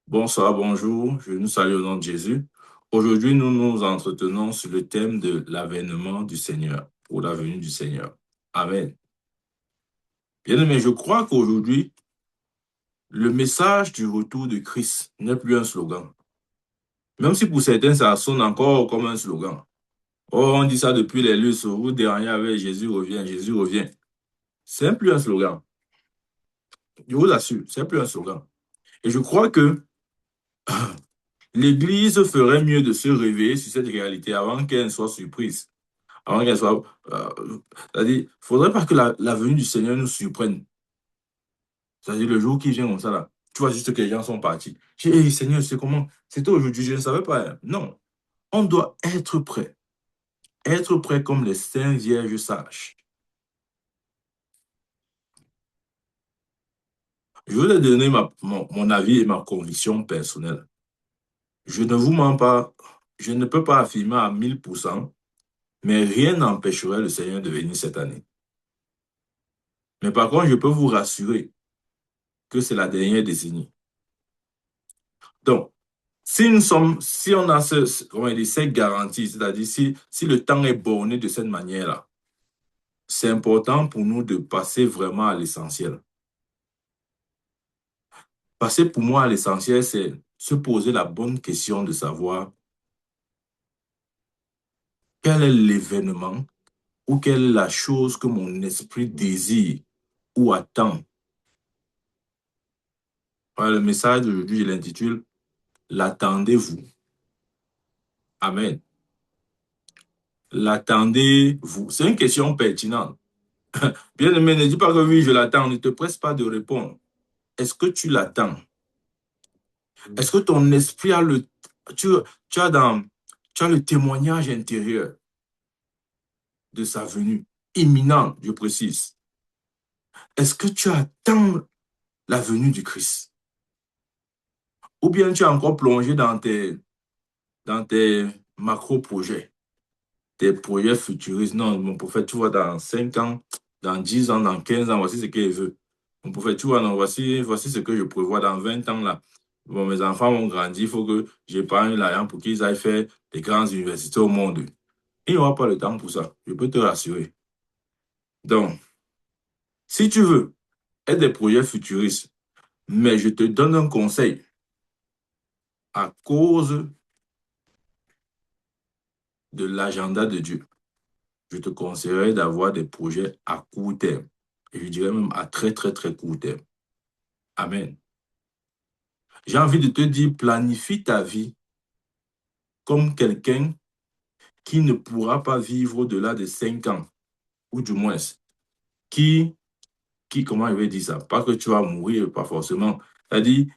Bonsoir, bonjour, je nous salue au nom de Jésus. Aujourd'hui, nous nous entretenons sur le thème de l'avènement du Seigneur, ou la venue du Seigneur. Amen. Bien-aimé, je crois qu'aujourd'hui, le message du retour de Christ n'est plus un slogan. Même si pour certains, ça sonne encore comme un slogan. Oh, on dit ça depuis les lieux sur vous dernier avec Jésus revient, Jésus revient. C'est plus un slogan. Je vous assure, c'est plus un slogan. Et je crois que l'Église ferait mieux de se réveiller sur cette réalité avant qu'elle ne soit surprise. Avant qu'elle soit. C'est-à-dire, il ne faudrait pas que la venue du Seigneur nous surprenne. C'est-à-dire, le jour qui vient comme ça, là, tu vois juste que les gens sont partis. J'ai dit, hey, Seigneur, c'est comment? C'était aujourd'hui, je ne savais pas, hein. Non, on doit être prêt. Être prêt comme les saints vierges sages. Je vais donner mon avis et ma conviction personnelle. Je ne vous mens pas. Je ne peux pas affirmer à 1000%, mais rien n'empêcherait le Seigneur de venir cette année. Mais par contre, je peux vous rassurer que c'est la dernière décennie. Donc, si on a comment dire, cette garantie, c'est-à-dire si le temps est borné de cette manière-là, c'est important pour nous de passer vraiment à l'essentiel. Passer pour moi à l'essentiel, c'est se poser la bonne question de savoir quel est l'événement ou quelle est la chose que mon esprit désire ou attend. Voilà, le message d'aujourd'hui, je l'intitule L'attendez-vous. Amen. L'attendez-vous. C'est une question pertinente. Bien aimé, ne dis pas que oui, je l'attends. Ne te presse pas de répondre. Est-ce que tu l'attends? Est-ce que ton esprit a tu, tu as dans, tu as le témoignage intérieur de sa venue, imminente, je précise. Est-ce que tu attends la venue du Christ? Ou bien tu es encore plongé dans tes macro-projets, tes projets futuristes? Non, mon prophète, tu vois, dans 5 ans, dans 10 ans, dans 15 ans, voici ce qu'il veut. Mon prophète, tu vois, non, voici ce que je prévois dans 20 ans, là. Bon, mes enfants vont grandir, il faut que j'épargne l'argent pour qu'ils aillent faire des grandes universités au monde. Il n'y aura pas le temps pour ça, je peux te rassurer. Donc, si tu veux être des projets futuristes, mais je te donne un conseil, à cause de l'agenda de Dieu, je te conseillerais d'avoir des projets à court terme. Et je dirais même à très, très, très court terme. Amen. J'ai envie de te dire, planifie ta vie comme quelqu'un qui ne pourra pas vivre au-delà de 5 ans, ou du moins, qui, comment je vais dire ça? Pas que tu vas mourir, pas forcément. C'est-à-dire,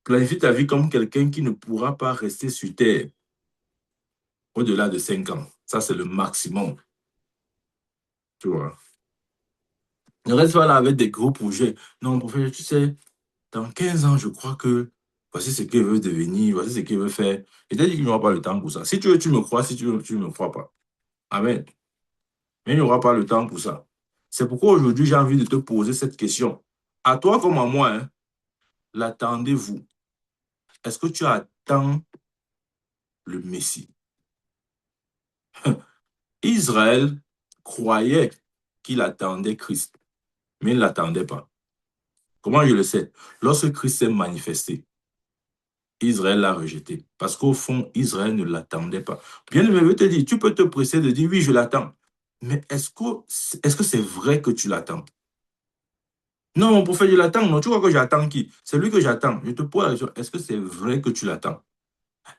planifie ta vie comme quelqu'un qui ne pourra pas rester sur Terre au-delà de 5 ans. Ça, c'est le maximum. Tu vois. Ne reste pas là avec des gros projets. Non, prophète, tu sais, dans 15 ans, je crois que voici ce qu'il veut devenir, voici ce qu'il veut faire. Et t'ai dit qu'il n'y aura pas le temps pour ça. Si tu veux, tu me crois. Si tu veux, tu ne me crois pas. Amen. Mais il n'y aura pas le temps pour ça. C'est pourquoi aujourd'hui, j'ai envie de te poser cette question. À toi comme à moi, hein, l'attendez-vous? Est-ce que tu attends le Messie? Israël croyait qu'il attendait Christ, mais il ne l'attendait pas. Comment je le sais? Lorsque Christ s'est manifesté, Israël l'a rejeté. Parce qu'au fond, Israël ne l'attendait pas. Bien aimé, je veux te dire, tu peux te presser de dire oui, je l'attends. Mais est-ce que c'est vrai que tu l'attends? Non, mon prophète, je l'attends. Non, tu vois que j'attends qui? C'est lui que j'attends. Je te pose la question, est-ce que c'est vrai que tu l'attends?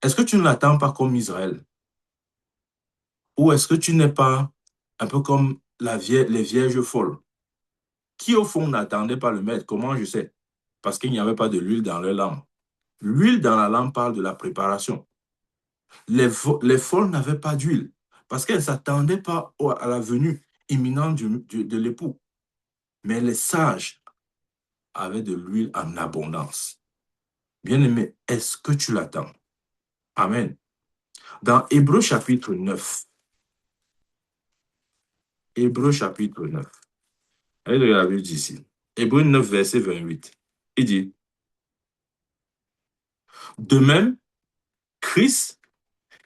Est-ce que tu ne l'attends pas comme Israël? Ou est-ce que tu n'es pas un peu comme les vierges folles, qui au fond n'attendaient pas le maître? Comment je sais? Parce qu'il n'y avait pas de l'huile dans leur lampe. L'huile dans la lampe parle de la préparation. Les folles n'avaient pas d'huile parce qu'elles ne s'attendaient pas à la venue imminente de l'époux. Mais les sages avaient de l'huile en abondance. Bien-aimé, est-ce que tu l'attends? Amen. Dans Hébreu chapitre 9, Hébreu chapitre 9, allez regarder ici. Hébreu 9, verset 28. Il dit, De même, Christ,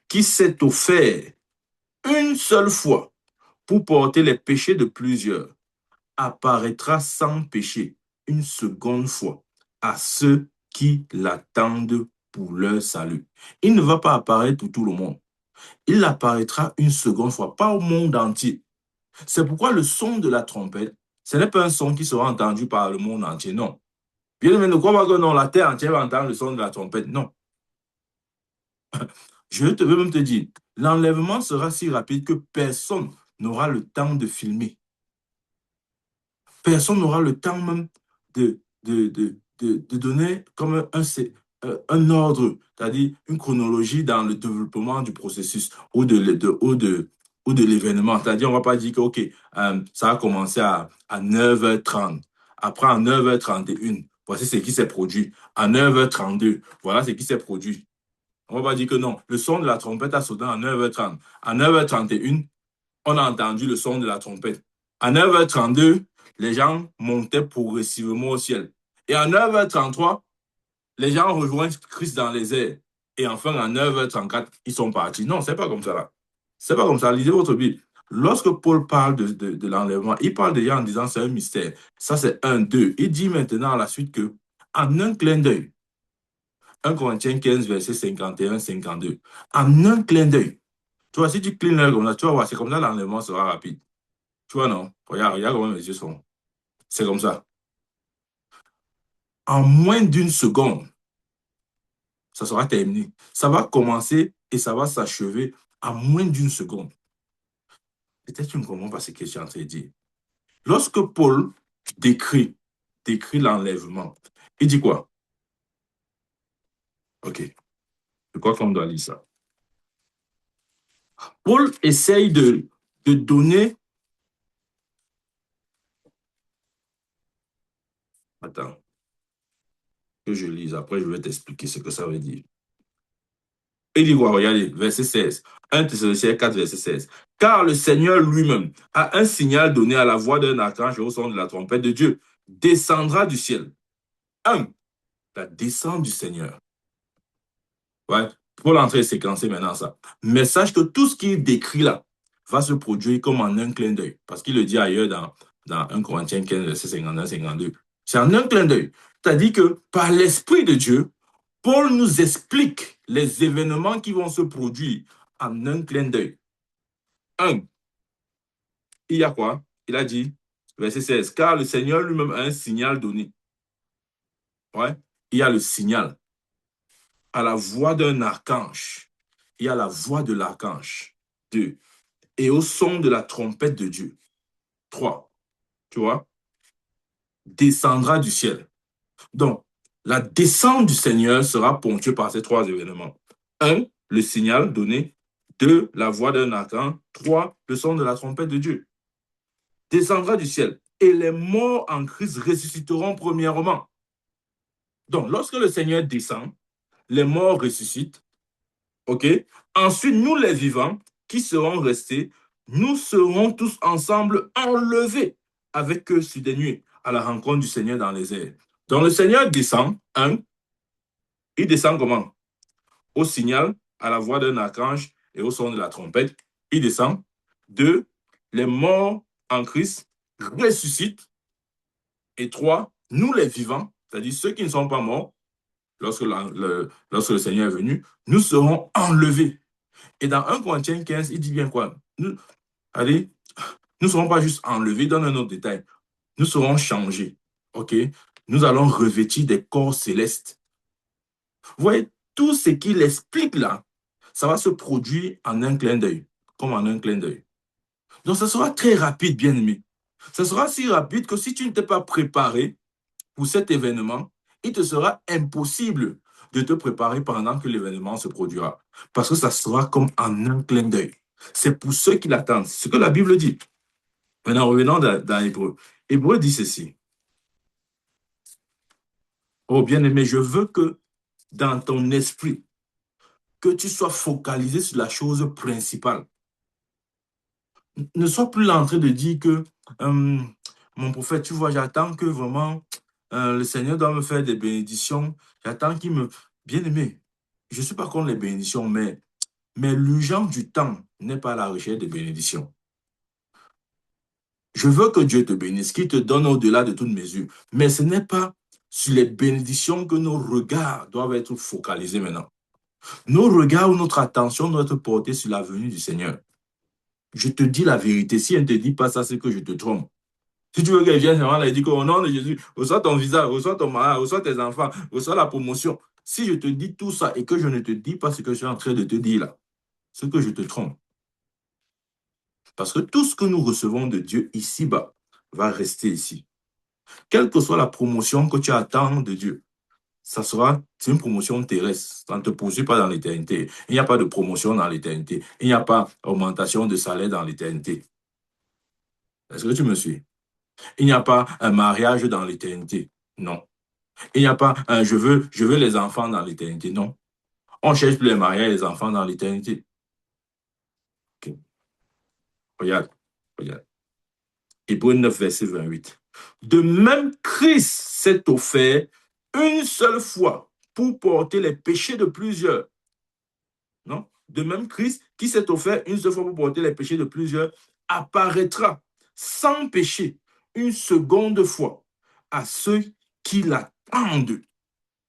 qui s'est offert une seule fois pour porter les péchés de plusieurs, apparaîtra sans péché une seconde fois à ceux qui l'attendent pour leur salut. Il ne va pas apparaître pour tout le monde. Il apparaîtra une seconde fois, pas au monde entier. C'est pourquoi le son de la trompette, ce n'est pas un son qui sera entendu par le monde entier, non. Bien aimé, ne crois pas que non, la terre entière va entendre le son de la trompette, non. Je veux même te dire, l'enlèvement sera si rapide que personne n'aura le temps de filmer. Personne n'aura le temps même de donner comme un ordre, c'est-à-dire une chronologie dans le développement du processus ou de l'événement. C'est-à-dire, on ne va pas dire que, OK, ça a commencé à 9h30. Après, à 9h31, voici ce qui s'est produit. À 9h32, voilà ce qui s'est produit. On ne va pas dire que non. Le son de la trompette a sonné à 9h30. À 9h31, on a entendu le son de la trompette. À 9h32, les gens montaient progressivement au ciel. Et à 9h33, les gens rejoignent Christ dans les airs. Et enfin, à 9h34, ils sont partis. Non, c'est pas comme ça là. C'est pas comme ça. Lisez votre Bible. Lorsque Paul parle de l'enlèvement, il parle déjà en disant c'est un mystère. Ça, c'est un, deux. Il dit maintenant à la suite que, en un clin d'œil, 1 Corinthiens 15, verset 51-52, en un clin d'œil, tu vois, si tu clignes l'œil comme ça, tu vas voir, c'est comme ça l'enlèvement sera rapide. Tu vois, non? Regarde comment mes yeux sont. C'est comme ça. En moins d'une seconde, ça sera terminé. Ça va commencer et ça va s'achever en moins d'une seconde. Peut-être que tu ne comprends pas ce que je suis en train de dire. Lorsque Paul décrit l'enlèvement, il dit quoi? OK. Je crois qu'on doit lire ça. Paul essaye de donner. Attends, que je lise. Après, je vais t'expliquer ce que ça veut dire. Il dit quoi? Regardez, verset 16. 1 Thessaloniciens 4, verset 16. Car le Seigneur lui-même a un signal donné à la voix d'un archange au son de la trompette de Dieu. Descendra du ciel. 1. La descente du Seigneur. Ouais. Pour l'entrée séquencée maintenant ça. Mais sache que tout ce qu'il décrit là va se produire comme en un clin d'œil. Parce qu'il le dit ailleurs dans 1 Corinthiens 15, verset 51-52. C'est en un clin d'œil. C'est-à-dire que par l'Esprit de Dieu, Paul nous explique les événements qui vont se produire en un clin d'œil. 1. Il y a quoi? Il a dit, verset 16, car le Seigneur lui-même a un signal donné. Ouais. Il y a le signal. À la voix d'un archange. Il y a la voix de l'archange. 2. Et au son de la trompette de Dieu. 3. Tu vois? Descendra du ciel. Donc, la descente du Seigneur sera ponctuée par ces trois événements. 1. Le signal donné. 2. La voix d'un archange. 3. Le son de la trompette de Dieu. Descendra du ciel. Et les morts en Christ ressusciteront premièrement. Donc, lorsque le Seigneur descend, les morts ressuscitent. OK? Ensuite, nous les vivants qui serons restés, nous serons tous ensemble enlevés avec eux sur des nuées à la rencontre du Seigneur dans les airs. Donc, le Seigneur descend. 1. Il descend comment? Au signal, à la voix d'un archange et au son de la trompette. Il descend. 2. Les morts en Christ ressuscitent. Et 3. Nous les vivants, c'est-à-dire ceux qui ne sont pas morts, lorsque le Seigneur est venu, nous serons enlevés. Et dans 1 Corinthiens 15, il dit bien quoi? Allez, nous ne serons pas juste enlevés, donne un autre détail. Nous serons changés. OK? Nous allons revêtir des corps célestes. Vous voyez, tout ce qu'il explique là, ça va se produire en un clin d'œil, comme en un clin d'œil. Donc, ça sera très rapide, bien aimé. Ça sera si rapide que si tu ne t'es pas préparé pour cet événement, il te sera impossible de te préparer pendant que l'événement se produira. Parce que ça sera comme en un clin d'œil. C'est pour ceux qui l'attendent. C'est ce que la Bible dit. Maintenant, revenons dans Hébreu. Hébreu dit ceci. Oh, bien-aimé, je veux que dans ton esprit, que tu sois focalisé sur la chose principale. Ne sois plus là en train de dire que mon prophète, tu vois, j'attends que vraiment le Seigneur doit me faire des bénédictions. J'attends qu'il me... Bien-aimé, je ne suis pas contre les bénédictions, mais l'urgence du temps n'est pas la recherche des bénédictions. Je veux que Dieu te bénisse, qu'il te donne au-delà de toute mesure. Mais ce n'est pas sur les bénédictions que nos regards doivent être focalisés maintenant. Nos regards ou notre attention doit être portée sur la venue du Seigneur. Je te dis la vérité. Si elle ne te dit pas ça, c'est que je te trompe. Si tu veux qu'elle vienne, elle dit qu'au nom de Jésus, reçois ton visa, reçois ton mariage, reçois tes enfants, reçois la promotion. Si je te dis tout ça et que je ne te dis pas ce que je suis en train de te dire là, c'est que je te trompe. Parce que tout ce que nous recevons de Dieu ici-bas va rester ici. Quelle que soit la promotion que tu attends de Dieu, c'est une promotion terrestre. Ça ne te poursuit pas dans l'éternité. Il n'y a pas de promotion dans l'éternité. Il n'y a pas d'augmentation de salaire dans l'éternité. Est-ce que tu me suis? Il n'y a pas un mariage dans l'éternité. Non. Il n'y a pas un je veux les enfants dans l'éternité. Non. On cherche plus les mariages et les enfants dans l'éternité. Ok. Regarde. Regarde. Hébreux 9, verset 28. De même, Christ s'est offert une seule fois pour porter les péchés de plusieurs. Non? De même, Christ, qui s'est offert une seule fois pour porter les péchés de plusieurs, apparaîtra sans péché une seconde fois à ceux qui l'attendent.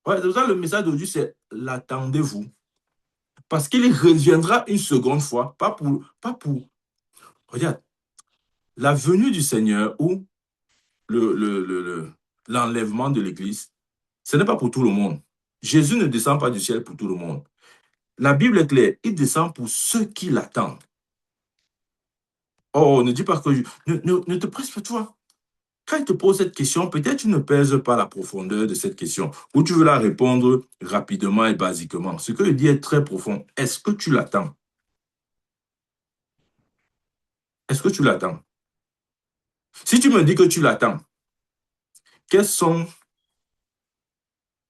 Ouais, c'est pour ça que le message d'aujourd'hui, c'est l'attendez-vous. Parce qu'il reviendra une seconde fois, pas pour. Regarde, la venue du Seigneur ou l'enlèvement de l'Église, ce n'est pas pour tout le monde. Jésus ne descend pas du ciel pour tout le monde. La Bible est claire, il descend pour ceux qui l'attendent. Oh, ne dis pas que ne te presse pas, toi. Quand il te pose cette question, peut-être tu ne pèses pas la profondeur de cette question, ou tu veux la répondre rapidement et basiquement. Ce que je dis est très profond. Est-ce que tu l'attends? Est-ce que tu l'attends? Si tu me dis que tu l'attends, quelles sont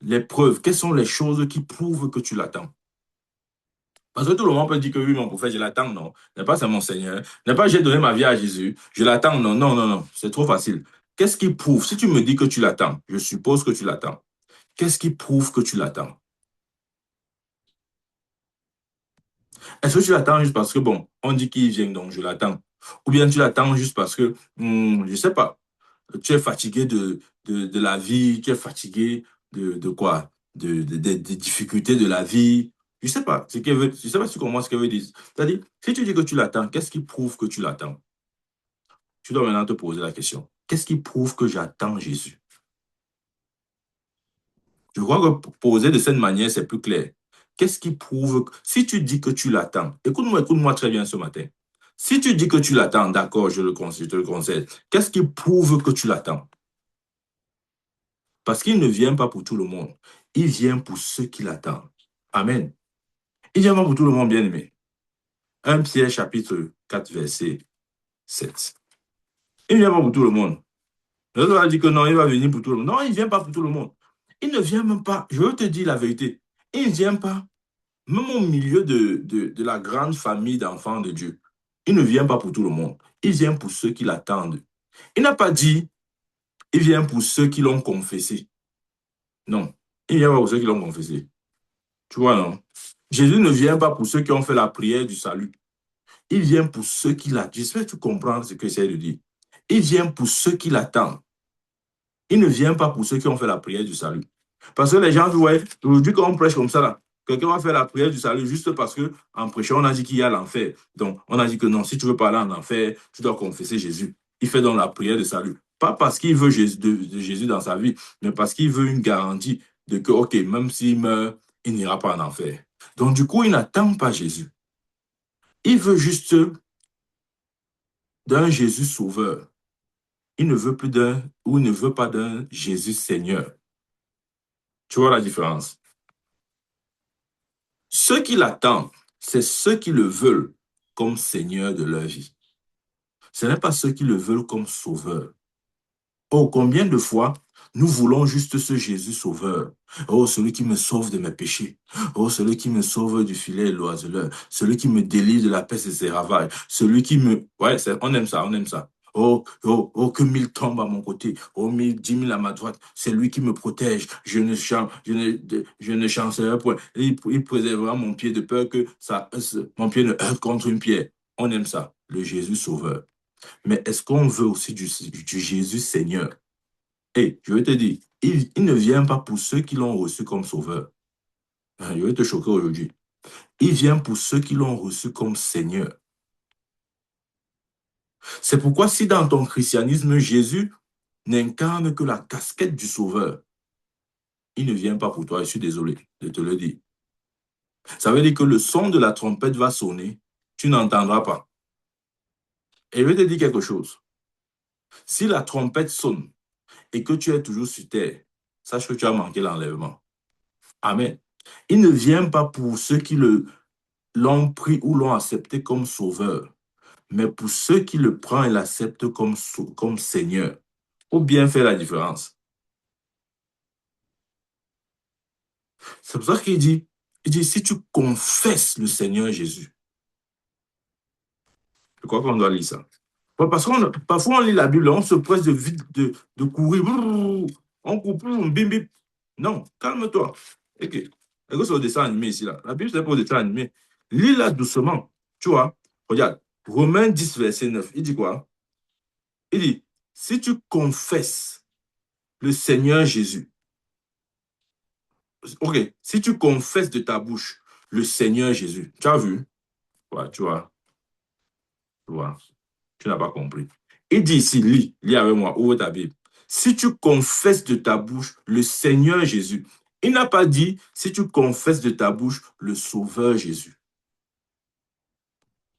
les preuves, quelles sont les choses qui prouvent que tu l'attends? Parce que tout le monde peut dire que oui, mon prophète, je l'attends, non. N'est pas c'est mon Seigneur. N'est pas j'ai donné ma vie à Jésus. Je l'attends, non, non, non, non. C'est trop facile. Qu'est-ce qui prouve? Si tu me dis que tu l'attends, je suppose que tu l'attends. Qu'est-ce qui prouve que tu l'attends? Est-ce que tu l'attends juste parce que, bon, on dit qu'il vient, donc je l'attends. Ou bien tu l'attends juste parce que, je ne sais pas, tu es fatigué de la vie, tu es fatigué de quoi? Des difficultés de la vie. Je ne sais pas. Je sais pas si tu comprends ce qu'elle veut dire. C'est-à-dire, si tu dis que tu l'attends, qu'est-ce qui prouve que tu l'attends? Tu dois maintenant te poser la question. Qu'est-ce qui prouve que j'attends Jésus? Je crois que poser de cette manière, c'est plus clair. Qu'est-ce qui prouve que, si tu dis que tu l'attends, écoute-moi très bien ce matin. Si tu dis que tu l'attends, d'accord, je te le conseille. Qu'est-ce qui prouve que tu l'attends? Parce qu'il ne vient pas pour tout le monde. Il vient pour ceux qui l'attendent. Amen. Il vient pas pour tout le monde, bien aimé. 1 Pierre chapitre 4, verset 7. Il ne vient pas pour tout le monde. L'autre va dire que non, il va venir pour tout le monde. Non, il ne vient pas pour tout le monde. Il ne vient même pas, je veux te dire la vérité, il ne vient pas, même au milieu de la grande famille d'enfants de Dieu. Il ne vient pas pour tout le monde. Il vient pour ceux qui l'attendent. Il n'a pas dit, il vient pour ceux qui l'ont confessé. Non, il ne vient pas pour ceux qui l'ont confessé. Tu vois, non? Jésus ne vient pas pour ceux qui ont fait la prière du salut. Il vient pour ceux qui l'attendent. J'espère que tu comprends ce que j'essaie de dire. Il vient pour ceux qui l'attendent. Il ne vient pas pour ceux qui ont fait la prière du salut. Parce que les gens, vous voyez, aujourd'hui, quand on prêche comme ça, là, quelqu'un va faire la prière du salut juste parce que en prêchant, on a dit qu'il y a l'enfer. Donc, on a dit que non, si tu veux pas aller en enfer, tu dois confesser Jésus. Il fait donc la prière de salut. Pas parce qu'il veut de Jésus dans sa vie, mais parce qu'il veut une garantie de que, OK, même s'il meurt, il n'ira pas en enfer. Donc, du coup, il n'attend pas Jésus. Il veut juste d'un Jésus sauveur. Il ne veut plus d'un, ou il ne veut pas d'un Jésus Seigneur. Tu vois la différence? Ceux qui l'attendent, c'est ceux qui le veulent comme Seigneur de leur vie. Ce n'est pas ceux qui le veulent comme sauveur. Oh, combien de fois nous voulons juste ce Jésus sauveur. Oh, celui qui me sauve de mes péchés. Oh, celui qui me sauve du filet et de l'oiseleur. Celui qui me délivre de la peste et ses ravages. Celui qui me... Ouais, on aime ça, on aime ça. Oh, oh, oh, que 1000 tombent à mon côté. Oh, 10 000 à ma droite. C'est lui qui me protège. Je ne chancerai point. Il préservera mon pied de peur que mon pied ne heurte contre une pierre. On aime ça, le Jésus sauveur. Mais est-ce qu'on veut aussi du Jésus Seigneur? Et je vais te dire, il ne vient pas pour ceux qui l'ont reçu comme sauveur. Je vais te choquer aujourd'hui. Il vient pour ceux qui l'ont reçu comme Seigneur. C'est pourquoi si dans ton christianisme, Jésus n'incarne que la casquette du sauveur, il ne vient pas pour toi, je suis désolé de te le dire. Ça veut dire que le son de la trompette va sonner, tu n'entendras pas. Et je vais te dire quelque chose. Si la trompette sonne et que tu es toujours sur terre, sache que tu as manqué l'enlèvement. Amen. Il ne vient pas pour ceux qui l'ont pris ou l'ont accepté comme sauveur, mais pour ceux qui le prennent et l'acceptent comme Seigneur. Faut bien faire la différence. C'est pour ça il dit, si tu confesses le Seigneur Jésus, je crois qu'on doit lire ça. Parce que parfois on lit la Bible, on se presse de courir, on court, bim, bim. Non, calme-toi. Ok. Et que c'est au dessin animé ici, là. La Bible, c'est pas au dessin animé. Lis-la doucement. Tu vois, regarde, Romains 10, verset 9, il dit quoi? Il dit, si tu confesses le Seigneur Jésus, ok, si tu confesses de ta bouche le Seigneur Jésus, tu as vu? Ouais, tu vois, tu n'as pas compris. Il dit ici, lis avec moi, ouvre ta Bible. Si tu confesses de ta bouche le Seigneur Jésus, il n'a pas dit si tu confesses de ta bouche le Sauveur Jésus.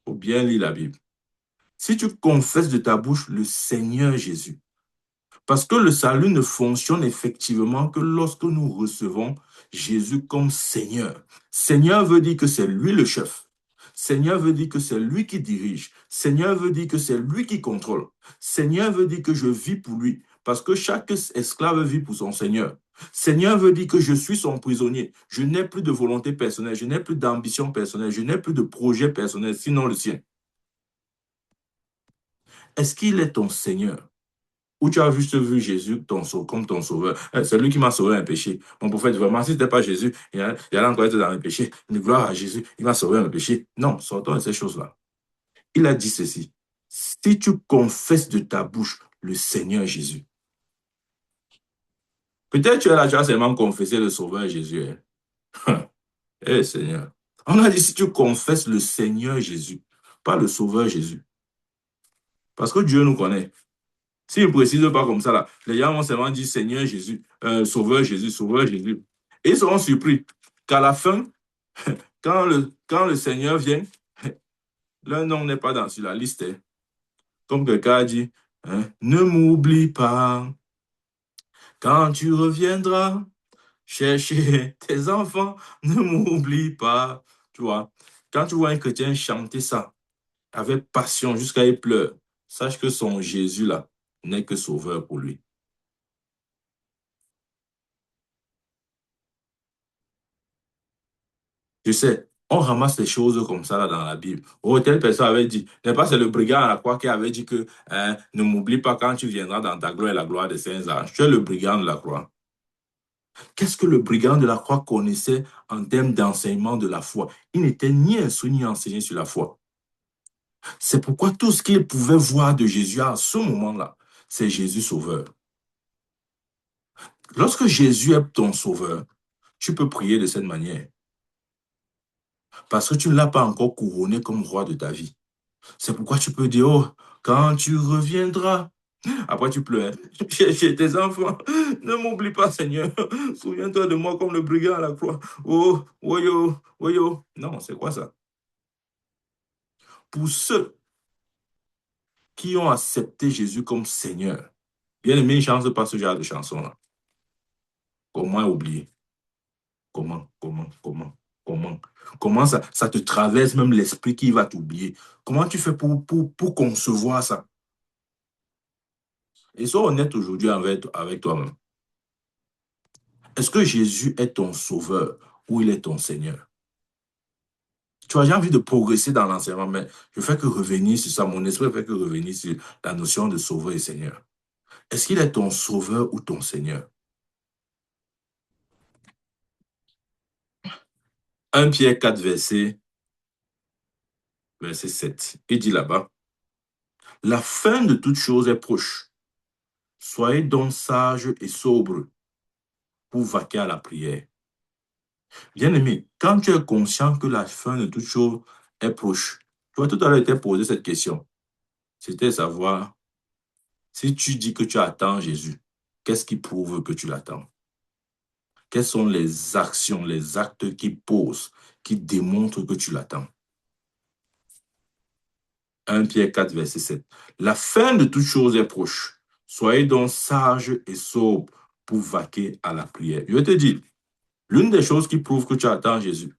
Il faut bien lire la Bible. Si tu confesses de ta bouche le Seigneur Jésus, parce que le salut ne fonctionne effectivement que lorsque nous recevons Jésus comme Seigneur. Seigneur veut dire que c'est lui le chef. Seigneur veut dire que c'est lui qui dirige. Seigneur veut dire que c'est lui qui contrôle. Seigneur veut dire que je vis pour lui. Parce que chaque esclave vit pour son Seigneur. Seigneur veut dire que je suis son prisonnier. Je n'ai plus de volonté personnelle. Je n'ai plus d'ambition personnelle. Je n'ai plus de projet personnel, sinon le sien. Est-ce qu'il est ton Seigneur? Ou tu as juste vu Jésus comme ton sauveur. C'est lui qui m'a sauvé un péché. Mon prophète, vraiment, si ce n'était pas Jésus, il allait encore être dans le péché. Une gloire à Jésus, il m'a sauvé un péché. Non, sortons de ces choses-là. Il a dit ceci. Si tu confesses de ta bouche le Seigneur Jésus, peut-être tu es là, tu as seulement confessé le sauveur Jésus. Hein? Eh Seigneur. On a dit si tu confesses le Seigneur Jésus, pas le sauveur Jésus. Parce que Dieu nous connaît. S'il ne précise pas comme ça, là, les gens vont seulement dire Seigneur Jésus, Sauveur Jésus, Sauveur Jésus. Et ils seront surpris qu'à la fin, quand le Seigneur vient, leur nom n'est pas sur la liste. Hein. Comme quelqu'un a dit, hein, ne m'oublie pas quand tu reviendras chercher tes enfants, ne m'oublie pas. Tu vois, quand tu vois un chrétien chanter ça avec passion jusqu'à il pleure, sache que son Jésus là n'est que sauveur pour lui. Je sais, on ramasse des choses comme ça là dans la Bible. Oh, telle personne avait dit, n'est pas c'est le brigand à la croix qui avait dit que hein, ne m'oublie pas quand tu viendras dans ta gloire et la gloire des saints anges. Tu es le brigand de la croix. Qu'est-ce que le brigand de la croix connaissait en termes d'enseignement de la foi? Il n'était ni instruit ni enseigné sur la foi. C'est pourquoi tout ce qu'il pouvait voir de Jésus à ce moment-là, c'est Jésus sauveur. Lorsque Jésus est ton sauveur, tu peux prier de cette manière. Parce que tu ne l'as pas encore couronné comme roi de ta vie. C'est pourquoi tu peux dire, oh, quand tu reviendras, après tu pleures, chez tes enfants, ne m'oublie pas, Seigneur, souviens-toi de moi comme le brigand à la croix. Oh, woyo, woyo. Non, c'est quoi ça? Pour ceux qui ont accepté Jésus comme Seigneur, bien aimé, ne chante pas ce genre de chanson-là. Comment oublier? Comment? Comment ça te traverse même l'esprit qui va t'oublier? Comment tu fais pour concevoir ça? Et sois honnête aujourd'hui avec toi-même. Est-ce que Jésus est ton sauveur ou il est ton Seigneur? Tu vois, j'ai envie de progresser dans l'enseignement, mais je fais que revenir sur ça. Mon esprit fait que revenir sur la notion de sauveur et Seigneur. Est-ce qu'il est ton sauveur ou ton Seigneur? 1 Pierre 4, verset 7. Il dit là-bas, la fin de toute chose est proche. Soyez donc sages et sobres pour vaquer à la prière. Bien-aimé, quand tu es conscient que la fin de toute chose est proche, tu vois, tout à l'heure, tu t'es posé cette question. C'était savoir, si tu dis que tu attends Jésus, qu'est-ce qui prouve que tu l'attends? Quelles sont les actions, les actes qui posent, qui démontrent que tu l'attends? 1 Pierre 4, verset 7. La fin de toute chose est proche. Soyez donc sages et sobres pour vaquer à la prière. Je te dis, l'une des choses qui prouve que tu attends Jésus,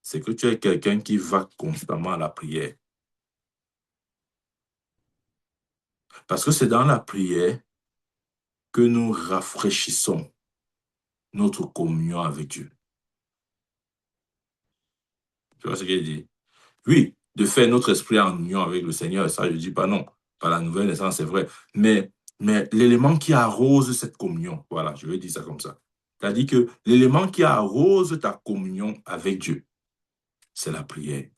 c'est que tu es quelqu'un qui va constamment à la prière. Parce que c'est dans la prière que nous rafraîchissons notre communion avec Dieu. Tu vois ce qu'il dit? Oui, de faire notre esprit en union avec le Seigneur, ça je ne dis pas non. Par la nouvelle naissance, c'est vrai. Mais l'élément qui arrose cette communion, voilà, je vais dire ça comme ça. C'est-à-dire que l'élément qui arrose ta communion avec Dieu, c'est la prière.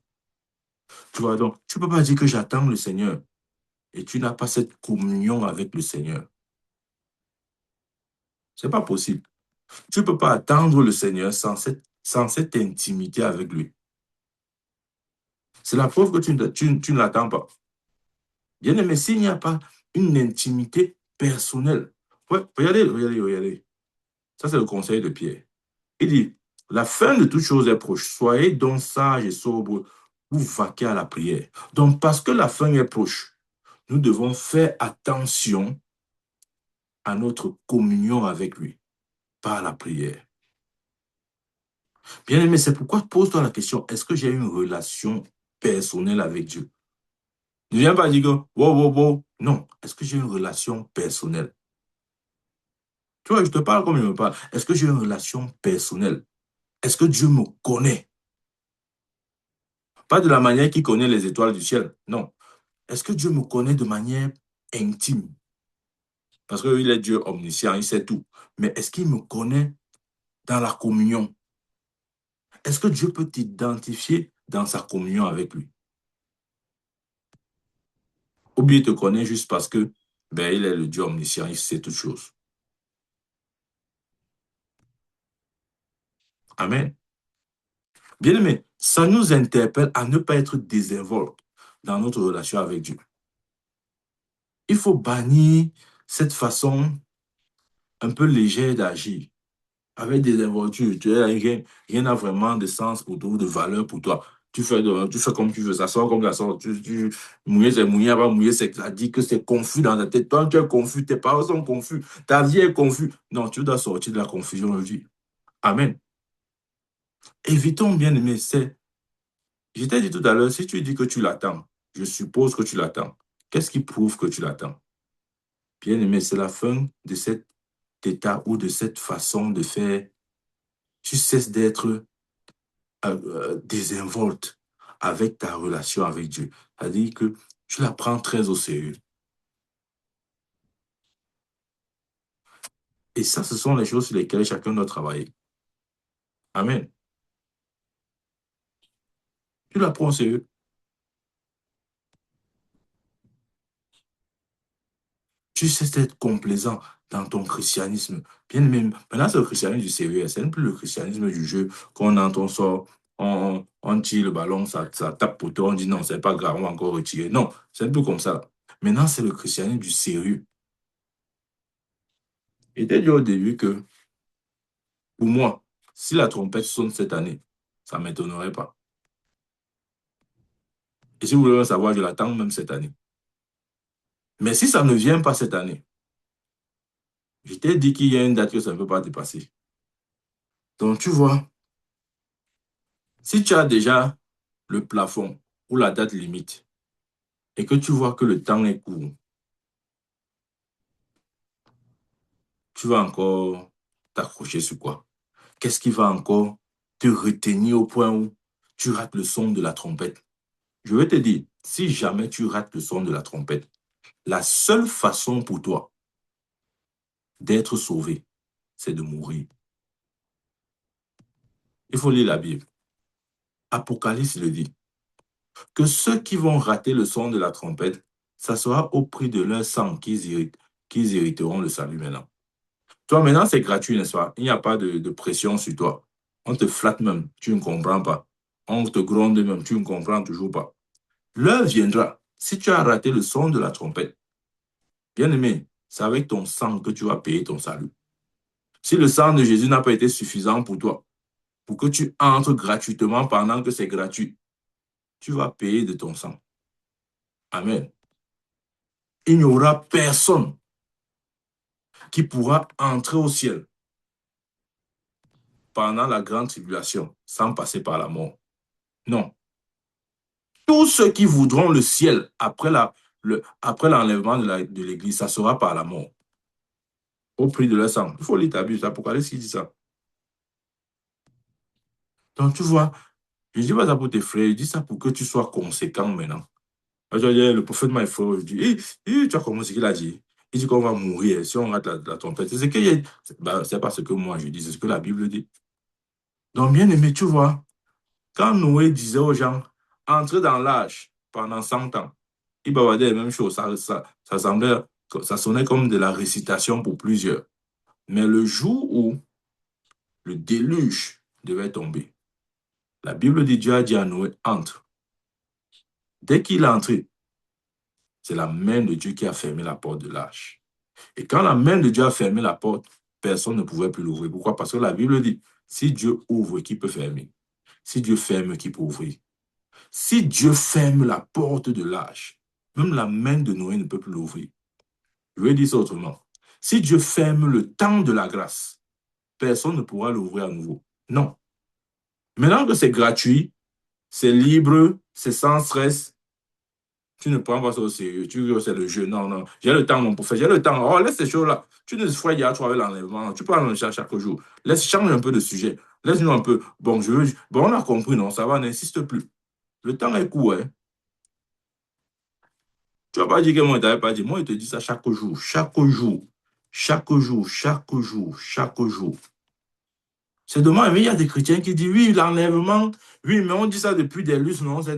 Tu vois, donc, tu ne peux pas dire que j'attends le Seigneur et tu n'as pas cette communion avec le Seigneur. Ce n'est pas possible. Tu ne peux pas attendre le Seigneur sans cette intimité avec lui. C'est la preuve que tu ne l'attends pas. Bien aimé, s'il n'y a pas une intimité personnelle, ouais, regardez. Ça, c'est le conseil de Pierre. Il dit, la fin de toute chose est proche. Soyez donc sages et sobres pour vaquer à la prière. Donc, parce que la fin est proche, nous devons faire attention à notre communion avec lui par la prière. Bien aimé, c'est pourquoi pose-toi la question, est-ce que j'ai une relation personnelle avec Dieu? Ne viens pas dire que, wow. Non, est-ce que j'ai une relation personnelle? Tu vois, je te parle comme il me parle. Est-ce que j'ai une relation personnelle? Est-ce que Dieu me connaît? Pas de la manière qu'il connaît les étoiles du ciel. Non. Est-ce que Dieu me connaît de manière intime? Parce qu'il est Dieu omniscient, il sait tout. Mais est-ce qu'il me connaît dans la communion? Est-ce que Dieu peut t'identifier dans sa communion avec lui? Ou bien il te connaît juste parce que ben, il est le Dieu omniscient, il sait toutes choses. Amen. Bien aimé, ça nous interpelle à ne pas être désinvolte dans notre relation avec Dieu. Il faut bannir cette façon un peu légère d'agir avec des involtures. Rien n'a vraiment de sens pour toi, de valeur pour toi. Tu fais comme tu veux, ça sort comme ça sort. Mouiller, c'est mouiller, pas mouiller, c'est ça dit que c'est confus dans ta tête. Toi, tu es confus, tes paroles sont confus, ta vie est confuse. Non, tu dois sortir de la confusion aujourd'hui. Amen. Évitons, bien aimé, je t'ai dit tout à l'heure, si tu dis que tu l'attends, je suppose que tu l'attends. Qu'est-ce qui prouve que tu l'attends? Bien aimé, c'est la fin de cet état ou de cette façon de faire. Tu cesses d'être désinvolte avec ta relation avec Dieu. C'est-à-dire que tu la prends très au sérieux. Et ça, ce sont les choses sur lesquelles chacun doit travailler. Amen. Tu la prends au sérieux. Tu cesses d'être complaisant dans ton christianisme. Bien même, maintenant, c'est le christianisme du sérieux. C'est plus le christianisme du jeu qu'on entre, on sort, on tire le ballon, ça tape pour toi, on dit non, c'est pas grave, on va encore retirer. Non, c'est un peu comme ça. Maintenant, c'est le christianisme du sérieux. Et t'ai dit au début que, pour moi, si la trompette sonne cette année, ça ne m'étonnerait pas. Et si vous voulez savoir, je l'attends même cette année. Mais si ça ne vient pas cette année, je t'ai dit qu'il y a une date que ça ne peut pas dépasser. Donc, tu vois, si tu as déjà le plafond ou la date limite et que tu vois que le temps est court, tu vas encore t'accrocher sur quoi? Qu'est-ce qui va encore te retenir au point où tu rates le son de la trompette. Je vais te dire, si jamais tu rates le son de la trompette, la seule façon pour toi d'être sauvé, c'est de mourir. Il faut lire la Bible. Apocalypse le dit, que ceux qui vont rater le son de la trompette, ça sera au prix de leur sang qu'ils hériteront le salut maintenant. Toi, maintenant, c'est gratuit, n'est-ce pas? Il n'y a pas de pression sur toi. On te flatte même, tu ne comprends pas. On te gronde même, tu ne comprends toujours pas. L'heure viendra, si tu as raté le son de la trompette, bien aimé, c'est avec ton sang que tu vas payer ton salut. Si le sang de Jésus n'a pas été suffisant pour toi, pour que tu entres gratuitement pendant que c'est gratuit, tu vas payer de ton sang. Amen. Il n'y aura personne qui pourra entrer au ciel pendant la grande tribulation sans passer par la mort. Non. Tous ceux qui voudront le ciel après l'enlèvement de l'Église, ça sera par la mort, au prix de leur sang. Il faut lire ta Bible, c'est Apocalypse qui dit ça. Donc, tu vois, je ne dis pas ça pour tes frères, je dis ça pour que tu sois conséquent maintenant. Le prophète m'a effrayé, je dis, tu as compris ce qu'il a dit. Il dit qu'on va mourir si on rate la trompette. C'est pas ce que moi je dis, c'est ce que la Bible dit. Donc, bien aimé, tu vois, quand Noé disait aux gens, entrez dans l'âge pendant 100 ans, il bavardait les mêmes choses. Ça sonnait comme de la récitation pour plusieurs. Mais le jour où le déluge devait tomber, la Bible dit, Dieu a dit à Noé, entre. Dès qu'il est entré, c'est la main de Dieu qui a fermé la porte de l'arche. Et quand la main de Dieu a fermé la porte, personne ne pouvait plus l'ouvrir. Pourquoi? Parce que la Bible dit, si Dieu ouvre, qui peut fermer? Si Dieu ferme, qui peut ouvrir? Si Dieu ferme la porte de l'arche, même la main de Noé ne peut plus l'ouvrir. Je vais dire ça autrement. Si Dieu ferme le temps de la grâce, personne ne pourra l'ouvrir à nouveau. Non. Maintenant que c'est gratuit, c'est libre, c'est sans stress, tu ne prends pas ça au sérieux. Tu dis que c'est le jeu. Non, non. J'ai le temps, mon prophète. J'ai le temps. Oh, laisse ces choses-là. Tu ne fais pas trop avec l'enlèvement. Tu parles de chaque jour. Laisse, change un peu de sujet. Laisse-nous un peu. Bon, bon, on a compris, non? Ça va, n'insiste plus. Le temps est court, hein. Tu vas pas dire que moi, je t'avais pas dit. Moi, je te dis ça chaque jour. Chaque jour. Chaque jour. Chaque jour. Chaque jour. C'est dommage, mais il y a des chrétiens qui disent, oui, l'enlèvement, oui, mais on dit ça depuis des lustres, non, c'est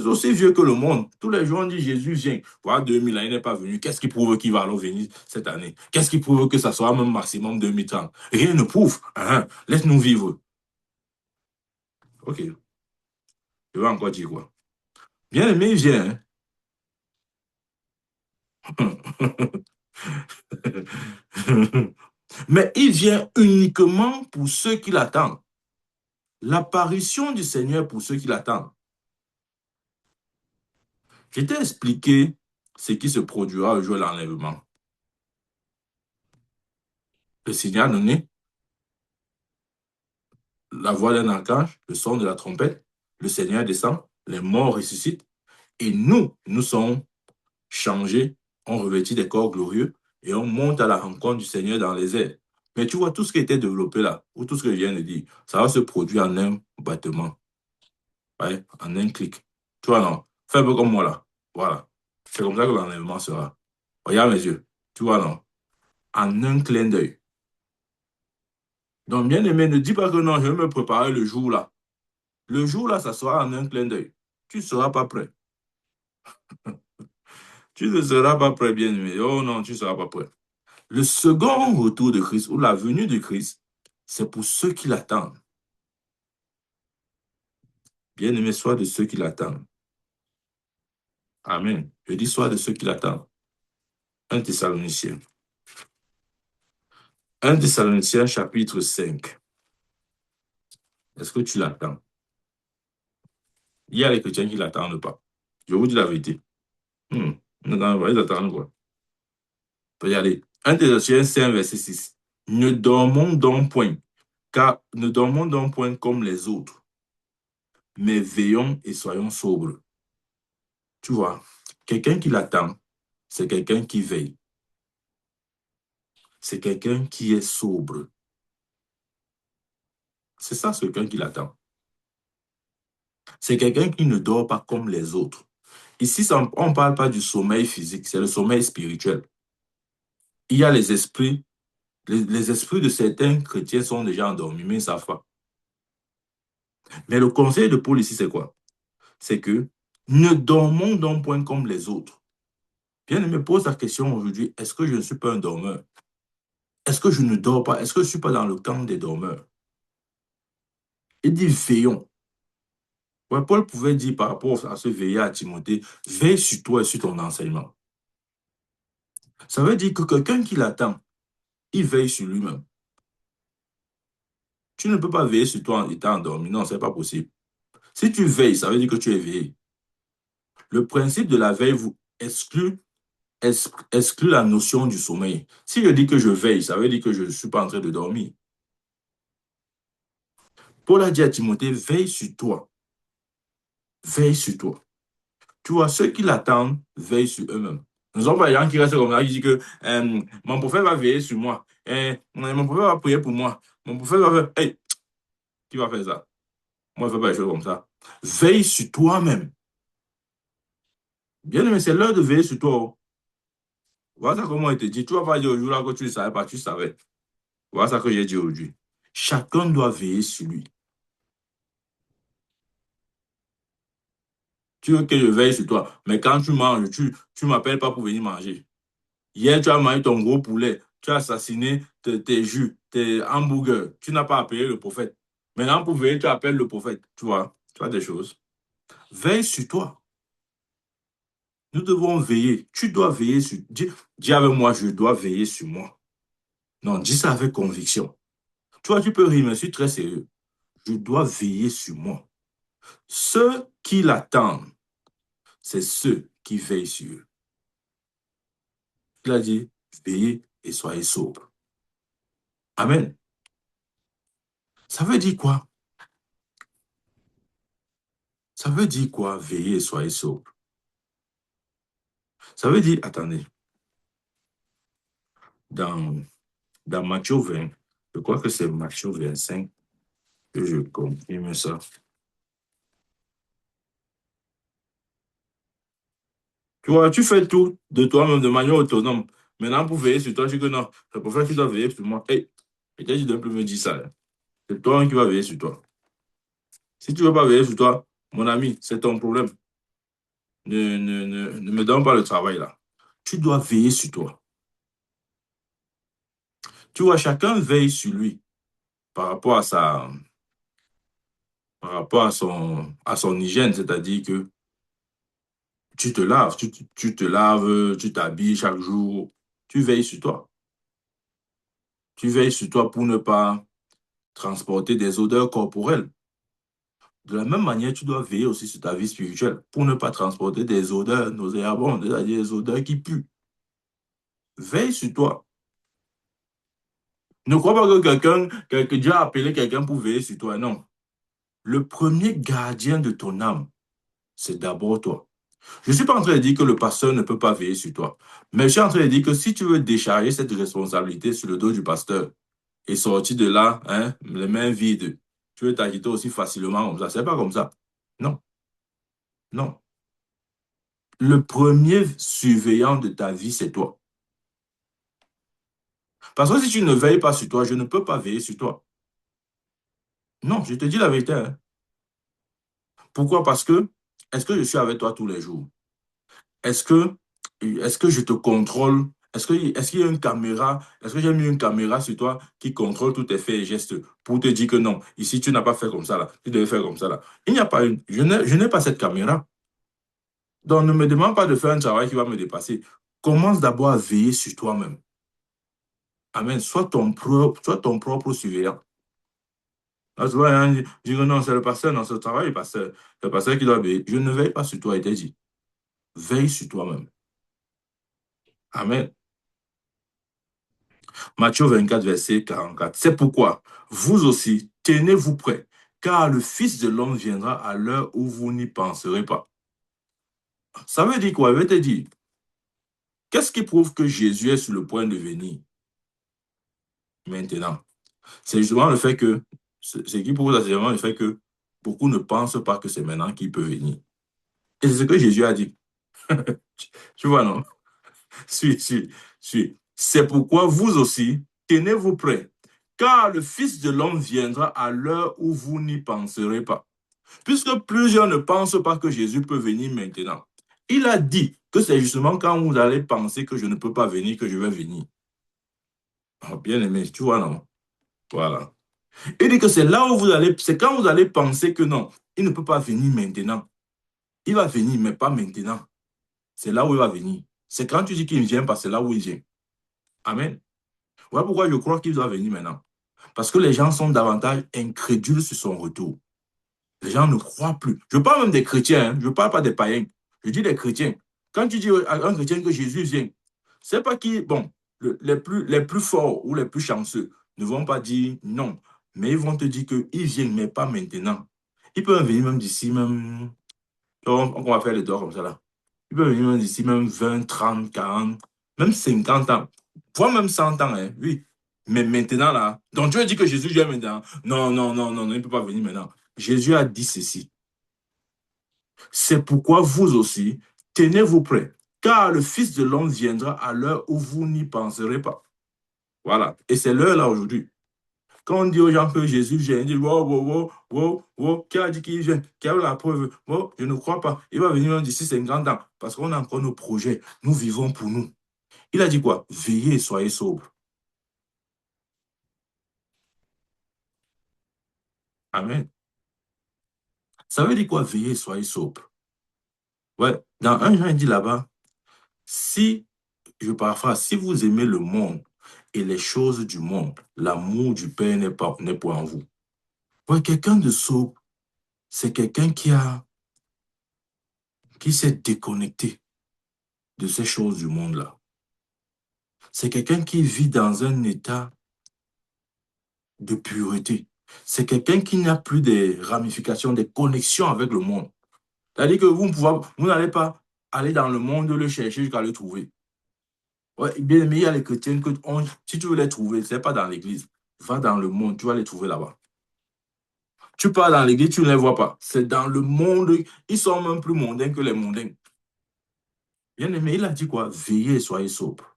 aussi vieux que le monde. Tous les jours, on dit, Jésus vient. Voilà, 2000 ans, il n'est pas venu. Qu'est-ce qui prouve qu'il va alors venir cette année? Qu'est-ce qui prouve que ça sera même maximum 2030? Rien ne prouve. Hein? Laisse-nous vivre. OK. Je vais encore dire quoi? Bien aimé, il vient. Hein? Mais il vient uniquement pour ceux qui l'attendent. L'apparition du Seigneur pour ceux qui l'attendent. Je t'ai expliqué ce qui se produira au jour de l'enlèvement. Le signal donné, la voix d'un archange, le son de la trompette, le Seigneur descend, les morts ressuscitent, et nous sommes changés, on revêtit des corps glorieux, et on monte à la rencontre du Seigneur dans les airs. Mais tu vois, tout ce qui a été développé là, ou tout ce que je viens de dire, ça va se produire en un battement, ouais, en un clic. Tu vois, non? Fais un peu comme moi là. Voilà. C'est comme ça que l'enlèvement sera. Regarde mes yeux. Tu vois, non? En un clin d'œil. Donc, bien aimé, ne dis pas que non, je vais me préparer le jour là. Le jour là, ça sera en un clin d'œil. Tu ne seras pas prêt. Tu ne seras pas prêt, bien aimé. Oh non, tu ne seras pas prêt. Le second retour de Christ ou la venue de Christ, c'est pour ceux qui l'attendent. Bien aimé, sois de ceux qui l'attendent. Amen. Je dis sois de ceux qui l'attendent. 1 Thessaloniciens. 1 Thessaloniciens chapitre 5. Est-ce que tu l'attends? Il y a les chrétiens qui ne l'attendent pas. Je vous dis la vérité. Non, ils attendent quoi? Peut y aller. 1 Thessaloniciens 5, verset 6. Ne dormons donc point, car ne dormons donc point comme les autres, mais veillons et soyons sobres. Tu vois, quelqu'un qui l'attend, c'est quelqu'un qui veille. C'est quelqu'un qui est sobre. C'est ça, c'est quelqu'un qui l'attend. C'est quelqu'un qui ne dort pas comme les autres. Ici, on ne parle pas du sommeil physique, c'est le sommeil spirituel. Il y a les esprits, les esprits de certains chrétiens sont déjà endormis, mais ils ne savent pas. Mais le conseil de Paul ici, c'est quoi? C'est que ne dormons donc point comme les autres. Bien, il me pose la question aujourd'hui, est-ce que je ne suis pas un dormeur? Est-ce que je ne dors pas? Est-ce que je ne suis pas dans le camp des dormeurs? Il dit veillons. Ouais, Paul pouvait dire par rapport à ce veiller à Timothée, veille sur toi et sur ton enseignement. Ça veut dire que quelqu'un qui l'attend, il veille sur lui-même. Tu ne peux pas veiller sur toi en étant endormi. Non, ce n'est pas possible. Si tu veilles, ça veut dire que tu es éveillé. Le principe de la veille vous exclut la notion du sommeil. Si je dis que je veille, ça veut dire que je ne suis pas en train de dormir. Paul a dit à Timothée, veille sur toi. Veille sur toi. Tu vois, ceux qui l'attendent veillent sur eux-mêmes. Nous sommes pas les gens qui restent comme ça, qui disent que mon prophète va veiller sur moi. Mon prophète va prier pour moi. Mon prophète va faire. Hey, qui va faire ça? Moi, je ne fais pas les choses comme ça. Veille sur toi-même. Bien aimé, c'est l'heure de veiller sur toi. Oh. Voilà ça comment il te dit. Tu ne vas pas dire aujourd'hui là que tu ne savais pas, tu savais. Voilà ça que j'ai dit aujourd'hui. Chacun doit veiller sur lui. Tu veux que je veille sur toi, mais quand tu manges, tu ne m'appelles pas pour venir manger. Hier, tu as mangé ton gros poulet, tu as assassiné tes jus, tes hamburgers. Tu n'as pas appelé le prophète. Maintenant, pour veiller, tu appelles le prophète. Tu vois des choses. Veille sur toi. Nous devons veiller. Tu dois veiller sur... Dis avec moi, je dois veiller sur moi. Non, dis ça avec conviction. Tu vois, tu peux rire, mais je suis très sérieux. Je dois veiller sur moi. Ceux qui l'attendent, c'est ceux qui veillent sur eux. Il a dit, veillez et soyez sobres. Amen. Ça veut dire quoi? Ça veut dire quoi, veillez et soyez sobres? Ça veut dire, attendez, dans, dans Matthieu 20, je crois que c'est Matthieu 25 que je comprime ça. Tu vois, tu fais tout de toi-même de manière autonome. Maintenant, pour veiller sur toi, tu dis que non, c'est pour faire que tu dois veiller sur moi. Hey, peut-être tu ne dois plus me dire ça. Hein. C'est toi qui vas veiller sur toi. Si tu ne veux pas veiller sur toi, mon ami, c'est ton problème. Ne me donne pas le travail là. Tu dois veiller sur toi. Tu vois, chacun veille sur lui par rapport à par rapport à son hygiène, c'est-à-dire que tu te laves, tu te laves, tu t'habilles chaque jour, tu veilles sur toi. Tu veilles sur toi pour ne pas transporter des odeurs corporelles. De la même manière, tu dois veiller aussi sur ta vie spirituelle pour ne pas transporter des odeurs nauséabondes, c'est-à-dire des odeurs qui puent. Veille sur toi. Ne crois pas que que Dieu a appelé quelqu'un pour veiller sur toi. Non. Le premier gardien de ton âme, c'est d'abord toi. Je ne suis pas en train de dire que le pasteur ne peut pas veiller sur toi. Mais je suis en train de dire que si tu veux décharger cette responsabilité sur le dos du pasteur et sortir de là, hein, les mains vides, tu veux t'agiter aussi facilement comme ça. C'est pas comme ça. Non, non. Le premier surveillant de ta vie, c'est toi. Parce que si tu ne veilles pas sur toi, je ne peux pas veiller sur toi. Non, je te dis la vérité. Hein. Pourquoi? Parce que, est-ce que je suis avec toi tous les jours? Est-ce que, est-ce que je te contrôle? Est-ce qu'il y a une caméra? Est-ce que j'ai mis une caméra sur toi qui contrôle tous tes faits et gestes pour te dire que non, ici tu n'as pas fait comme ça là, tu devais faire comme ça là. Il n'y a pas une. Je n'ai pas cette caméra. Donc ne me demande pas de faire un travail qui va me dépasser. Commence d'abord à veiller sur toi-même. Amen. Sois ton propre surveillant. Là, tu vois, hein, je dis que non, c'est le pasteur, non, c'est le travail, c'est le pasteur qui doit veiller. Je ne veille pas sur toi, il t'a dit. Veille sur toi-même. Amen. Matthieu 24, verset 44. C'est pourquoi, vous aussi, tenez-vous prêts, car le Fils de l'homme viendra à l'heure où vous n'y penserez pas. Ça veut dire quoi? Je vais te dire, qu'est-ce qui prouve que Jésus est sur le point de venir maintenant? C'est justement le fait que, ce qui prouve, c'est justement le fait que beaucoup ne pensent pas que c'est maintenant qu'il peut venir. Et c'est ce que Jésus a dit. Tu vois, non? Suis. C'est pourquoi vous aussi, tenez-vous prêts, car le Fils de l'homme viendra à l'heure où vous n'y penserez pas. Puisque plusieurs ne pensent pas que Jésus peut venir maintenant. Il a dit que c'est justement quand vous allez penser que je ne peux pas venir que je vais venir. Oh, bien aimé, tu vois, non? Voilà. Il dit que c'est là où vous allez, c'est quand vous allez penser que non, il ne peut pas venir maintenant. Il va venir, mais pas maintenant. C'est là où il va venir. C'est quand tu dis qu'il ne vient pas, c'est là où il vient. Amen. Voilà pourquoi je crois qu'il doit venir maintenant. Parce que les gens sont davantage incrédules sur son retour. Les gens ne croient plus. Je parle même des chrétiens, hein. Je ne parle pas des païens. Je dis des chrétiens. Quand tu dis à un chrétien que Jésus vient, c'est pas qui, bon, les plus forts ou les plus chanceux ne vont pas dire non, mais ils vont te dire qu'il vient, mais pas maintenant. Il peut venir même d'ici, même, on va faire les doigts comme ça là. Il peut venir même d'ici, même 20, 30, 40, même 50 ans, voire même 100 ans, hein, oui. Mais maintenant là, donc Dieu dit que Jésus vient maintenant. Non, non, non, non, non, il ne peut pas venir maintenant. Jésus a dit ceci. C'est pourquoi vous aussi, tenez-vous prêts, car le Fils de l'homme viendra à l'heure où vous n'y penserez pas. Voilà. Et c'est l'heure là aujourd'hui. Quand on dit aux gens que Jésus vient, ils disent, wow, wow, wow, wow, wow, qui a dit qu'il vient? Qui a eu la preuve? Wow, je ne crois pas. Il va venir même d'ici 50 ans. Parce qu'on a encore nos projets. Nous vivons pour nous. Il a dit quoi? Veillez et soyez sobres. Amen. Ça veut dire quoi? Veillez et soyez sobres. Ouais. Dans un Jean, il dit là-bas, si, je paraphrase, si vous aimez le monde et les choses du monde, l'amour du Père n'est pas en vous. Ouais, quelqu'un de sobre, c'est quelqu'un qui s'est déconnecté de ces choses du monde-là. C'est quelqu'un qui vit dans un état de pureté. C'est quelqu'un qui n'a plus des ramifications, des connexions avec le monde. C'est-à-dire que vous n'allez pas aller dans le monde le chercher jusqu'à le trouver. Ouais, bien aimé, il y a les chrétiens que si tu veux les trouver, ce n'est pas dans l'église. Va dans le monde, tu vas les trouver là-bas. Tu pars dans l'église, tu ne les vois pas. C'est dans le monde. Ils sont même plus mondains que les mondains. Bien aimé, il a dit quoi? Veillez et soyez sobres.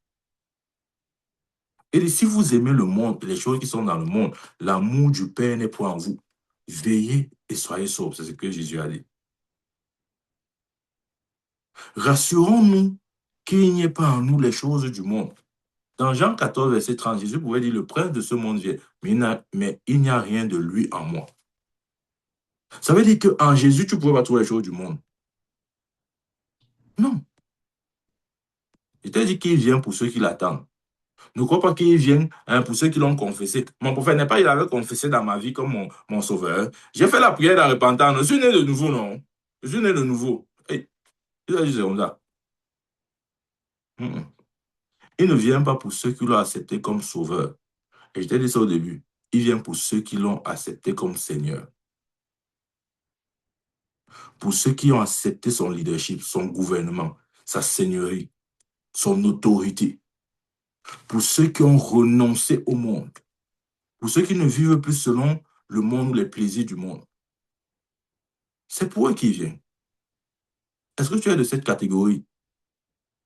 Et si vous aimez le monde, les choses qui sont dans le monde, l'amour du Père n'est point en vous. Veillez et soyez sobres. C'est ce que Jésus a dit. Rassurons-nous qu'il n'y ait pas en nous les choses du monde. Dans Jean 14, verset 30, Jésus pouvait dire, le prince de ce monde vient, mais il n'y a rien de lui en moi. Ça veut dire qu'en Jésus, tu ne pouvais pas trouver les choses du monde. Non. Il t'a dit qu'il vient pour ceux qui l'attendent. Ne crois pas qu'il vienne hein, pour ceux qui l'ont confessé. Mon prophète n'est pas, il avait confessé dans ma vie comme mon sauveur. J'ai fait la prière de la repentance. Je suis né de nouveau, non? Je suis né de nouveau. Hey, il a dit c'est comme ça. Mm, mm. Il ne vient pas pour ceux qui l'ont accepté comme sauveur. Et je t'ai dit ça au début. Il vient pour ceux qui l'ont accepté comme Seigneur. Pour ceux qui ont accepté son leadership, son gouvernement, sa seigneurie, son autorité. Pour ceux qui ont renoncé au monde. Pour ceux qui ne vivent plus selon le monde ou les plaisirs du monde. C'est pour eux qu'il vient. Est-ce que tu es de cette catégorie?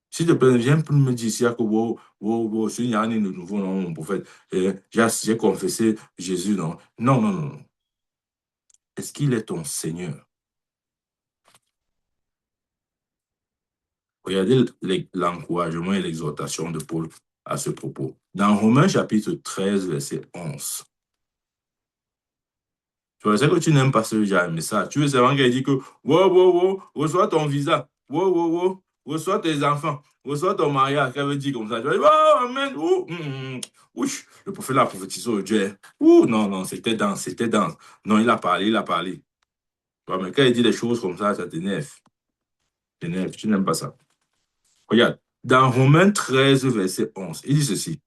S'il te plaît, viens pour me dire ici que wow, wow, wow, je suis né de nouveau, non, mon prophète. J'ai confessé Jésus, non. Non, non, non, non. Est-ce qu'il est ton Seigneur? Regardez l'encouragement et l'exhortation de Paul à ce propos. Dans Romains chapitre 13, verset 11. Tu sais que tu n'aimes pas ce genre de message. Tu veux seulement qu'elle dit que, wow, wow, wow, reçois ton visa. Wow, wow, wow, reçois tes enfants. Reçois ton mariage. Qu'elle veut dire comme ça. Tu vas dire, oh, amen. Ouh, ouch. Le prophète l'a prophétisé au Dieu. Ouh, non, non, c'était dense, c'était dense. Non, il a parlé, il a parlé. Ouais, mais quand il dit des choses comme ça t'énerve. T'énerve, tu n'aimes pas ça. Regarde, dans Romains 13, verset 11, il dit ceci.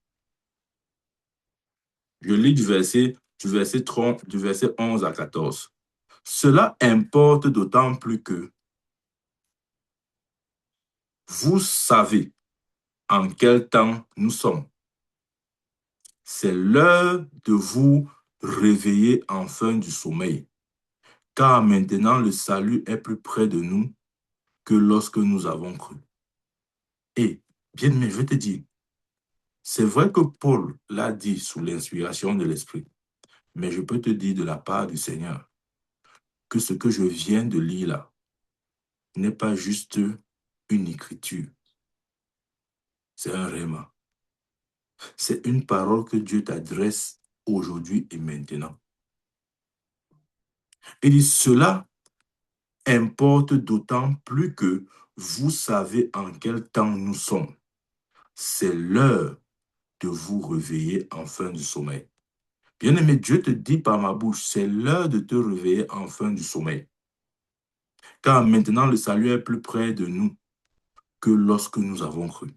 Je lis du verset 11 à 14. Cela importe d'autant plus que vous savez en quel temps nous sommes. C'est l'heure de vous réveiller enfin du sommeil, car maintenant le salut est plus près de nous que lorsque nous avons cru. Et, bien aimé, je vais te dire, c'est vrai que Paul l'a dit sous l'inspiration de l'Esprit, mais je peux te dire de la part du Seigneur que ce que je viens de lire là n'est pas juste une écriture, c'est un rhéma. C'est une parole que Dieu t'adresse aujourd'hui et maintenant. Il dit, cela importe d'autant plus que vous savez en quel temps nous sommes. C'est l'heure de vous réveiller en fin du sommeil. Bien-aimé, Dieu te dit par ma bouche, c'est l'heure de te réveiller en fin du sommeil. Car maintenant le salut est plus près de nous que lorsque nous avons cru.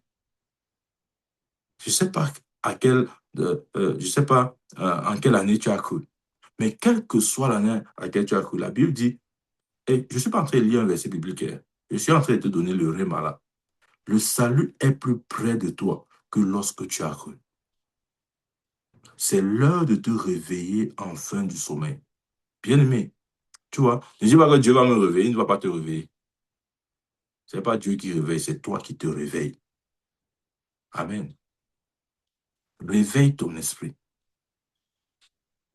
Je ne sais pas je sais pas en quelle année tu as cru, mais quelle que soit l'année à laquelle tu as cru, la Bible dit, et je ne suis pas en train de lire un verset biblique, je suis en train de te donner le rhéma là. Le salut est plus près de toi que lorsque tu as cru. C'est l'heure de te réveiller en fin du sommeil. Bien-aimé, tu vois, ne dis pas que Dieu va me réveiller, il ne va pas te réveiller. Ce n'est pas Dieu qui réveille, c'est toi qui te réveilles. Amen. Réveille ton esprit.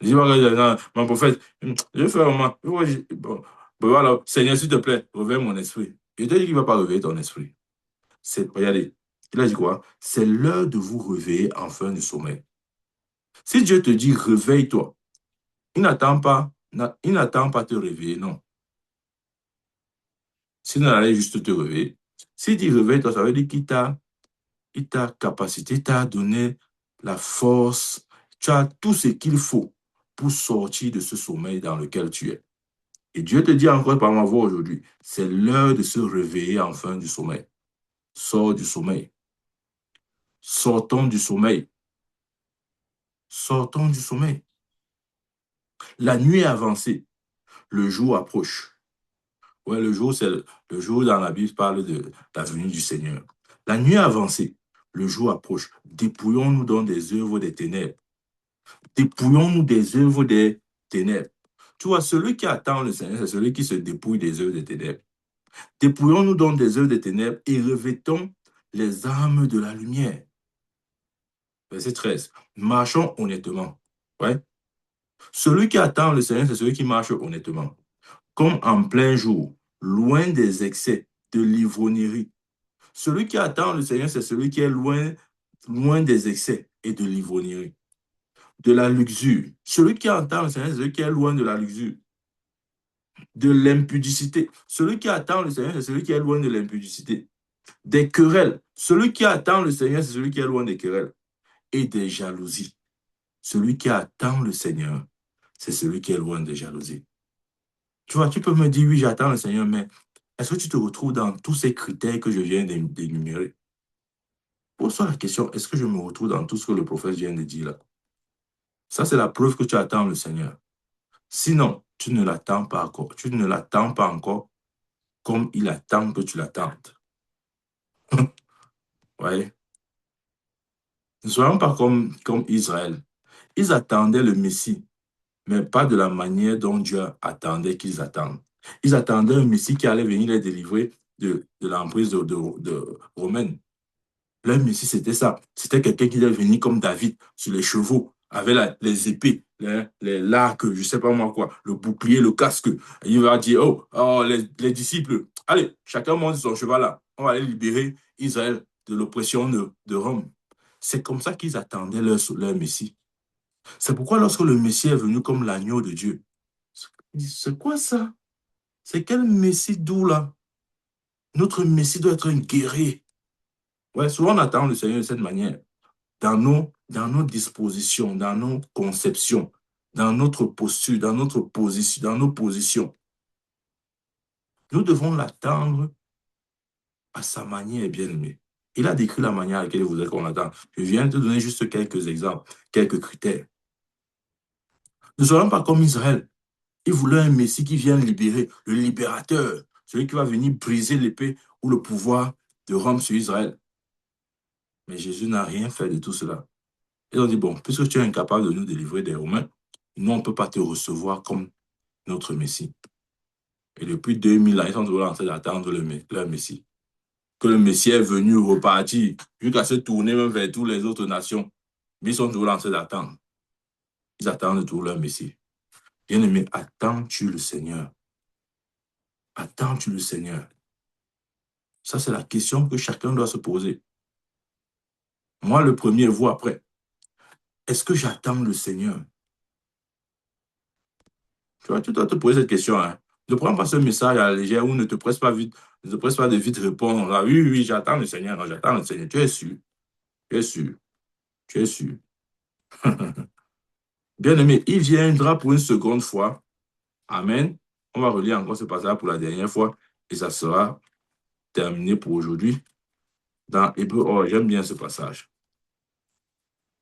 Je dis pas que non, mon prophète, je fais vraiment. Bon, voilà, Seigneur, s'il te plaît, réveille mon esprit. Je te dis qu'il ne va pas réveiller ton esprit. Regardez, il a dit quoi? C'est l'heure de vous réveiller en fin du sommeil. Si Dieu te dit réveille-toi, il n'attend pas te réveiller, non. Sinon, il allait juste te réveiller. S'il dit réveille-toi, ça veut dire il t'a capacité, il t'a donné la force, tu as tout ce qu'il faut pour sortir de ce sommeil dans lequel tu es. Et Dieu te dit encore par ma voix aujourd'hui, c'est l'heure de se réveiller enfin du sommeil. Sors du sommeil. Sortons du sommeil. Sortons du sommeil. La nuit est avancée, le jour approche. Ouais, le jour, c'est le jour dans la Bible parle de la venue du Seigneur. La nuit est avancée, le jour approche. Dépouillons-nous donc des œuvres des ténèbres. Dépouillons-nous des œuvres des ténèbres. Tu vois, celui qui attend le Seigneur, c'est celui qui se dépouille des œuvres des ténèbres. Dépouillons-nous donc des œuvres des ténèbres et revêtons les armes de la lumière. Verset 13. Marchons honnêtement. Ouais. Celui qui attend le Seigneur, c'est celui qui marche honnêtement. Comme en plein jour, loin des excès, de l'ivrognerie. Celui qui attend le Seigneur, c'est celui qui est loin des excès et de l'ivrognerie. De la luxure. Celui qui attend le Seigneur, c'est celui qui est loin de la luxure. De l'impudicité. Celui qui attend le Seigneur, c'est celui qui est loin de l'impudicité. Des querelles. Celui qui attend le Seigneur, c'est celui qui est loin des querelles. Et des jalousies. Celui qui attend le Seigneur, c'est celui qui est loin des jalousies. Tu vois, tu peux me dire, oui, j'attends le Seigneur, mais est-ce que tu te retrouves dans tous ces critères que je viens d'énumérer? Pose-toi la question, est-ce que je me retrouve dans tout ce que le prophète vient de dire là? Ça, c'est la preuve que tu attends le Seigneur. Sinon, tu ne l'attends pas encore. Tu ne l'attends pas encore comme il attend que tu l'attendes. Ouais. Ne soyons pas comme Israël. Ils attendaient le Messie, mais pas de la manière dont Dieu attendait qu'ils attendent. Ils attendaient un Messie qui allait venir les délivrer de l'emprise de romaine. Leur Messie, c'était ça. C'était quelqu'un qui allait venir comme David, sur les chevaux, avec les épées, l'arc, je ne sais pas moi quoi, le bouclier, le casque. Il va dire, les disciples, allez, chacun monte sur son cheval là. On va aller libérer Israël de l'oppression de Rome. C'est comme ça qu'ils attendaient leur Messie. C'est pourquoi lorsque le Messie est venu comme l'agneau de Dieu, c'est quoi ça? C'est quel Messie doux là? Notre Messie doit être un guerrier. Ouais, souvent on attend le Seigneur de cette manière. Dans nos dispositions, dans nos conceptions, dans notre posture, dans notre position, dans nos positions. Nous devons l'attendre à sa manière, bien-aimé. Il a décrit la manière à laquelle il voudrait qu'on l'attende. Je viens de te donner juste quelques exemples, quelques critères. Ne soyons pas comme Israël. Il voulait un Messie qui vienne libérer, le libérateur, celui qui va venir briser l'épée ou le pouvoir de Rome sur Israël. Mais Jésus n'a rien fait de tout cela. Ils ont dit, bon, puisque tu es incapable de nous délivrer des Romains, nous, on ne peut pas te recevoir comme notre Messie. Et depuis 2000 ans, ils sont toujours en train d'attendre leur Messie. Que le Messie est venu repartir, jusqu'à se tourner même vers toutes les autres nations. Mais ils sont toujours en train d'attendre. Ils attendent toujours leur Messie. Bien-aimé, attends-tu le Seigneur? Attends-tu le Seigneur? Ça, c'est la question que chacun doit se poser. Moi, le premier, vous après. Est-ce que j'attends le Seigneur? Tu vois, tu dois te poser cette question. Hein. Ne prends pas ce message à la légère ou ne te presse pas vite, ne te presse pas de vite répondre. Là, oui, oui, j'attends le Seigneur. Non, j'attends le Seigneur. Tu es sûr. Tu es sûr. Tu es sûr. Bien-aimé, il viendra pour une seconde fois. Amen. On va relire encore ce passage pour la dernière fois et ça sera terminé pour aujourd'hui. Dans Hébreu, oh, j'aime bien ce passage.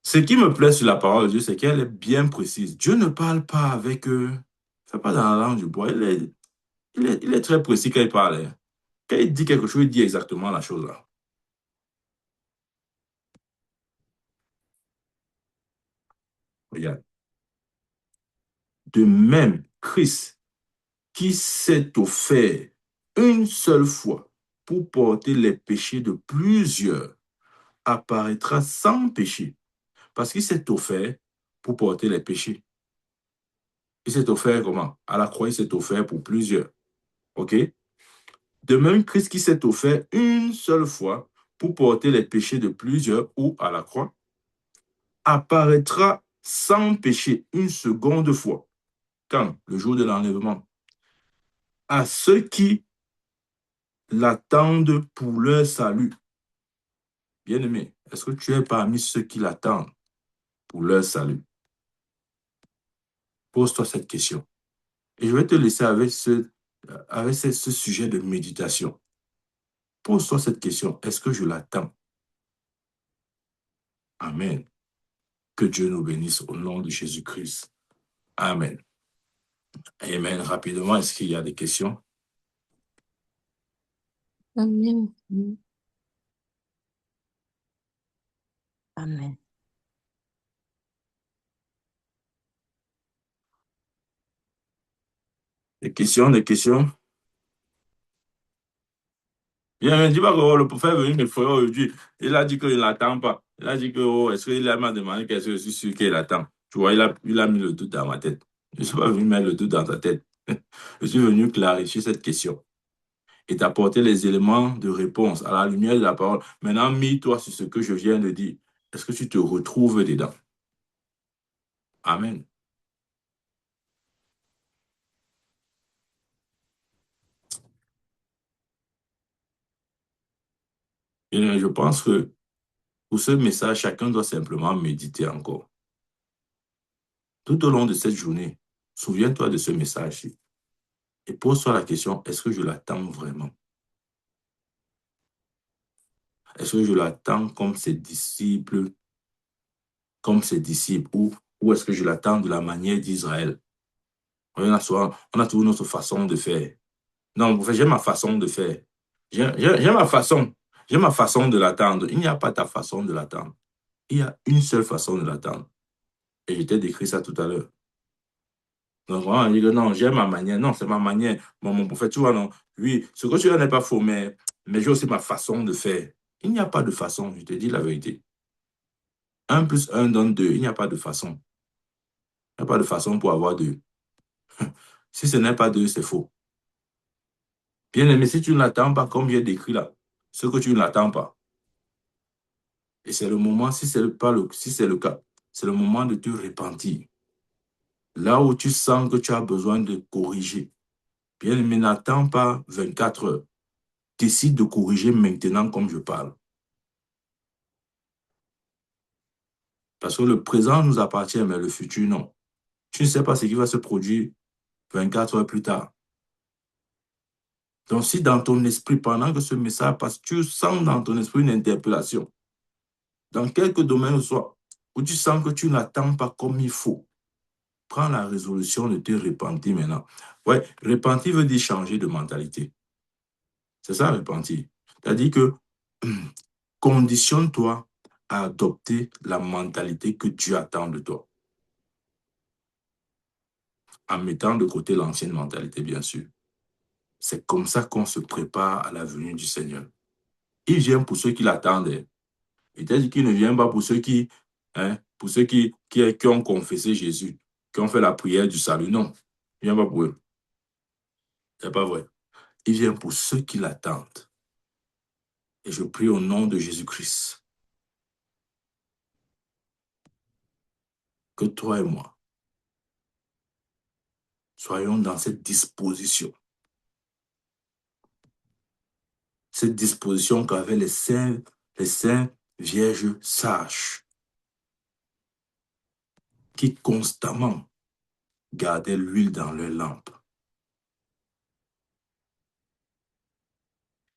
Ce qui me plaît sur la parole de Dieu, c'est qu'elle est bien précise. Dieu ne parle pas avec eux. Fait pas dans la langue du bois. Il est très précis quand il parle. Hein. Quand il dit quelque chose, il dit exactement la chose là. Regarde. De même, Christ, qui s'est offert une seule fois pour porter les péchés de plusieurs, apparaîtra sans péché. Parce qu'il s'est offert pour porter les péchés. Il s'est offert comment? À la croix, il s'est offert pour plusieurs. OK? De même, Christ qui s'est offert une seule fois pour porter les péchés de plusieurs ou à la croix, apparaîtra sans péché une seconde fois. Quand? Le jour de l'enlèvement. À ceux qui l'attendent pour leur salut. Bien-aimé, est-ce que tu es parmi ceux qui l'attendent pour leur salut? Pose-toi cette question. Et je vais te laisser avec ce sujet de méditation. Pose-toi cette question. Est-ce que je l'attends? Amen. Que Dieu nous bénisse au nom de Jésus-Christ. Amen. Amen. Rapidement, est-ce qu'il y a des questions? Amen. Amen. Des questions, des questions? Bien, mais dis pas que oh, le prophète est venu me faire aujourd'hui. Il a dit qu'il n'attend pas. Il a dit que, oh, est-ce qu'il m'a demandé qu'est-ce que je suis sûr qu'il attend. Tu vois, il a mis le doute dans ma tête. Je ne suis pas venu mettre le doute dans ta tête. Je suis venu clarifier cette question et t'apporter les éléments de réponse à la lumière de la parole. Maintenant, mets-toi sur ce que je viens de dire. Est-ce que tu te retrouves dedans? Amen. Et je pense que pour ce message, chacun doit simplement méditer encore. Tout au long de cette journée, souviens-toi de ce message-ci et pose-toi la question, est-ce que je l'attends vraiment? Est-ce que je l'attends comme ses disciples, ou est-ce que je l'attends de la manière d'Israël? On a toujours notre façon de faire. Non, j'ai ma façon de faire. J'ai ma façon. J'ai ma façon de l'attendre. Il n'y a pas ta façon de l'attendre. Il y a une seule façon de l'attendre. Et je t'ai décrit ça tout à l'heure. Donc, on dit que non, j'ai ma manière. Non, c'est ma manière. Mon prophète, tu vois, non. Oui, ce que tu as n'est pas faux, mais j'ai aussi ma façon de faire. Il n'y a pas de façon, je te dis la vérité. 1 + 1 donne 2. Il n'y a pas de façon. Il n'y a pas de façon pour avoir 2. Si ce n'est pas 2, c'est faux. Bien aimé, si tu ne l'attends pas, comme j'ai décrit là, ce que tu ne l'attends pas. Et c'est le moment, si c'est le cas, c'est le moment de te repentir. Là où tu sens que tu as besoin de corriger. Bien aimé, n'attends pas 24 heures. Décide de corriger maintenant comme je parle. Parce que le présent nous appartient, mais le futur, non. Tu ne sais pas ce qui va se produire 24 heures plus tard. Donc, si dans ton esprit, pendant que ce message passe, tu sens dans ton esprit une interpellation, dans quelque domaine que ce soit, où tu sens que tu n'attends pas comme il faut, prends la résolution de te repentir maintenant. Ouais, repentir veut dire changer de mentalité. C'est ça, repentir. C'est-à-dire que conditionne-toi à adopter la mentalité que Dieu attend de toi, en mettant de côté l'ancienne mentalité, bien sûr. C'est comme ça qu'on se prépare à la venue du Seigneur. Il vient pour ceux qui l'attendent. Il t'a dit qu'il ne vient pas pour ceux pour ceux qui ont confessé Jésus, qui ont fait la prière du salut. Non, il ne vient pas pour eux. Ce n'est pas vrai. Il vient pour ceux qui l'attendent. Et je prie au nom de Jésus-Christ que toi et moi soyons dans cette disposition. Cette disposition qu'avaient les saints vierges sages qui constamment gardaient l'huile dans leur lampe,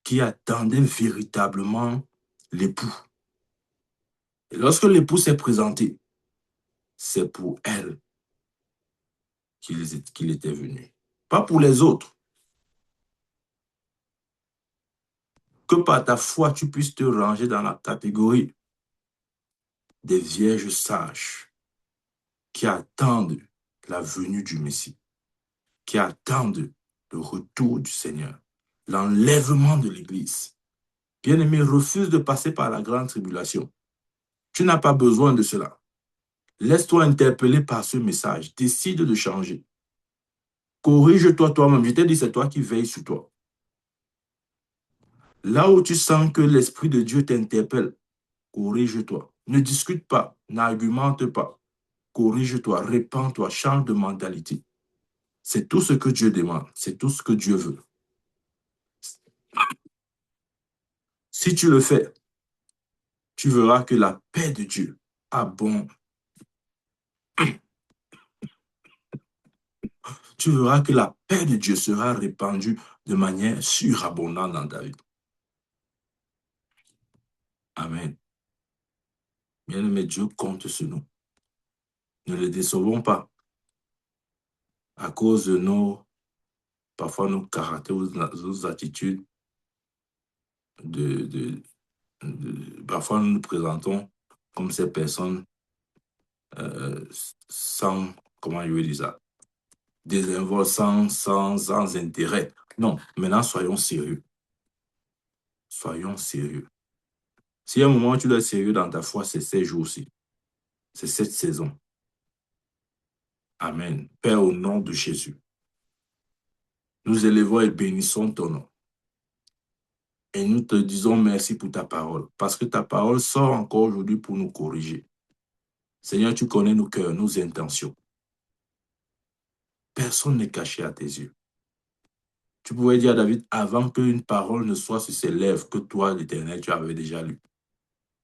qui attendaient véritablement l'époux. Et lorsque l'époux s'est présenté, c'est pour elle qu'il était venu, pas pour les autres. Que par ta foi, tu puisses te ranger dans la catégorie des vierges sages qui attendent la venue du Messie, qui attendent le retour du Seigneur, l'enlèvement de l'Église. Bien-aimé, refuse de passer par la grande tribulation. Tu n'as pas besoin de cela. Laisse-toi interpeller par ce message. Décide de changer. Corrige-toi toi-même. Je t'ai dit, c'est toi qui veilles sur toi. Là où tu sens que l'Esprit de Dieu t'interpelle, corrige-toi. Ne discute pas, n'argumente pas. Corrige-toi, répands-toi, change de mentalité. C'est tout ce que Dieu demande. C'est tout ce que Dieu veut. Si tu le fais, tu verras que la paix de Dieu abonde. Tu verras que la paix de Dieu sera répandue de manière surabondante dans ta vie. Amen. Bien-aimé, Dieu compte sur nous. Ne le décevons pas à cause de parfois nos caractères, nos attitudes. Parfois, nous nous présentons comme ces personnes sans, comment je vais dire ça, désinvoltes, sans intérêt. Non, maintenant, soyons sérieux. Soyons sérieux. S'il y a un moment où tu dois être sérieux dans ta foi, c'est ces jours-ci. C'est cette saison. Amen. Père, au nom de Jésus, nous élevons et bénissons ton nom. Et nous te disons merci pour ta parole, parce que ta parole sort encore aujourd'hui pour nous corriger. Seigneur, tu connais nos cœurs, nos intentions. Personne n'est caché à tes yeux. Tu pouvais dire à David, avant qu'une parole ne soit sur ses lèvres, que toi, l'Éternel, tu avais déjà lu.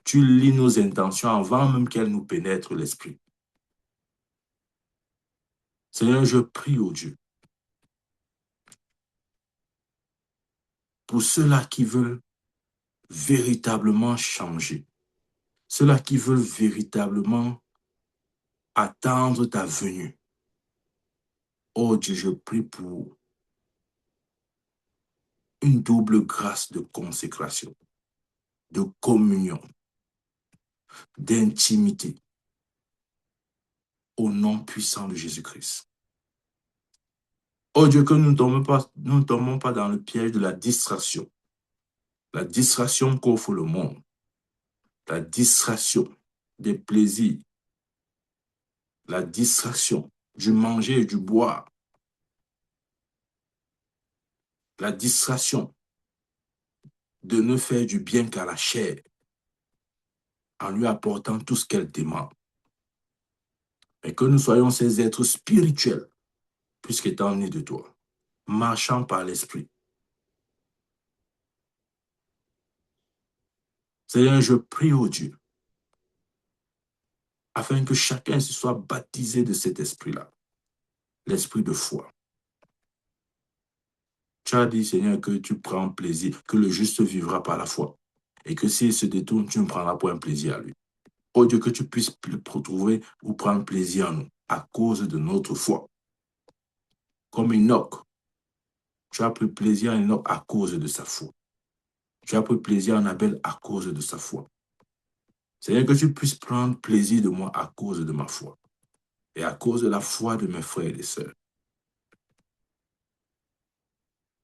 Tu lis nos intentions avant même qu'elles nous pénètrent l'esprit. Seigneur, je prie au Dieu pour ceux-là qui veulent véritablement changer, ceux-là qui veulent véritablement attendre ta venue. Oh Dieu, je prie pour une double grâce de consécration, de communion, d'intimité, au nom puissant de Jésus-Christ. Oh Dieu, que nous ne tombons pas dans le piège de la distraction qu'offre le monde, la distraction des plaisirs, la distraction du manger et du boire, la distraction de ne faire du bien qu'à la chair en lui apportant tout ce qu'elle demande. Et que nous soyons ces êtres spirituels, puisqu'étant nés de toi, marchant par l'esprit. Seigneur, je prie au Dieu, afin que chacun se soit baptisé de cet esprit-là, l'esprit de foi. Tu as dit, Seigneur, que tu prends plaisir, que le juste vivra par la foi. Et que s'il se détourne, tu ne prendras pas un plaisir à lui. Oh Dieu, que tu puisses retrouver ou prendre plaisir en nous à cause de notre foi. Comme Enoch, tu as pris plaisir en Enoch à cause de sa foi. Tu as pris plaisir en Abel à cause de sa foi. Seigneur, que tu puisses prendre plaisir de moi à cause de ma foi et à cause de la foi de mes frères et sœurs.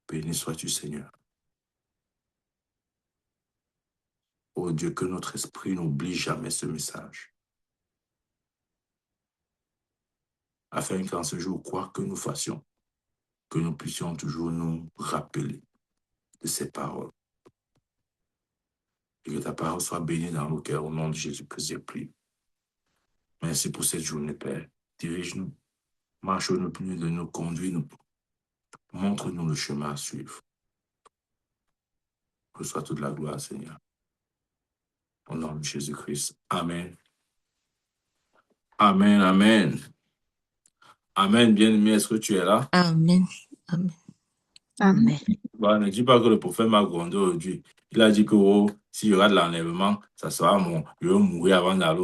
Béni sois-tu, Seigneur. Oh Dieu, que notre esprit n'oublie jamais ce message. Afin qu'en ce jour, quoi que nous fassions, que nous puissions toujours nous rappeler de ces paroles. Et que ta parole soit bénie dans nos cœurs au nom de Jésus-Christ, j'ai prié. Merci pour cette journée, Père. Dirige-nous, marche-nous plus de nous, conduis-nous. Montre-nous le chemin à suivre. Que soit toute la gloire, Seigneur. Au nom de Jésus-Christ. Amen. Amen, amen. Amen, bien-aimé, est-ce que tu es là? Amen. Amen. Amen. Bah, ne dis pas que le prophète m'a grondé aujourd'hui. Il a dit que s'il y aura de l'enlèvement, ça sera je vais mourir avant d'aller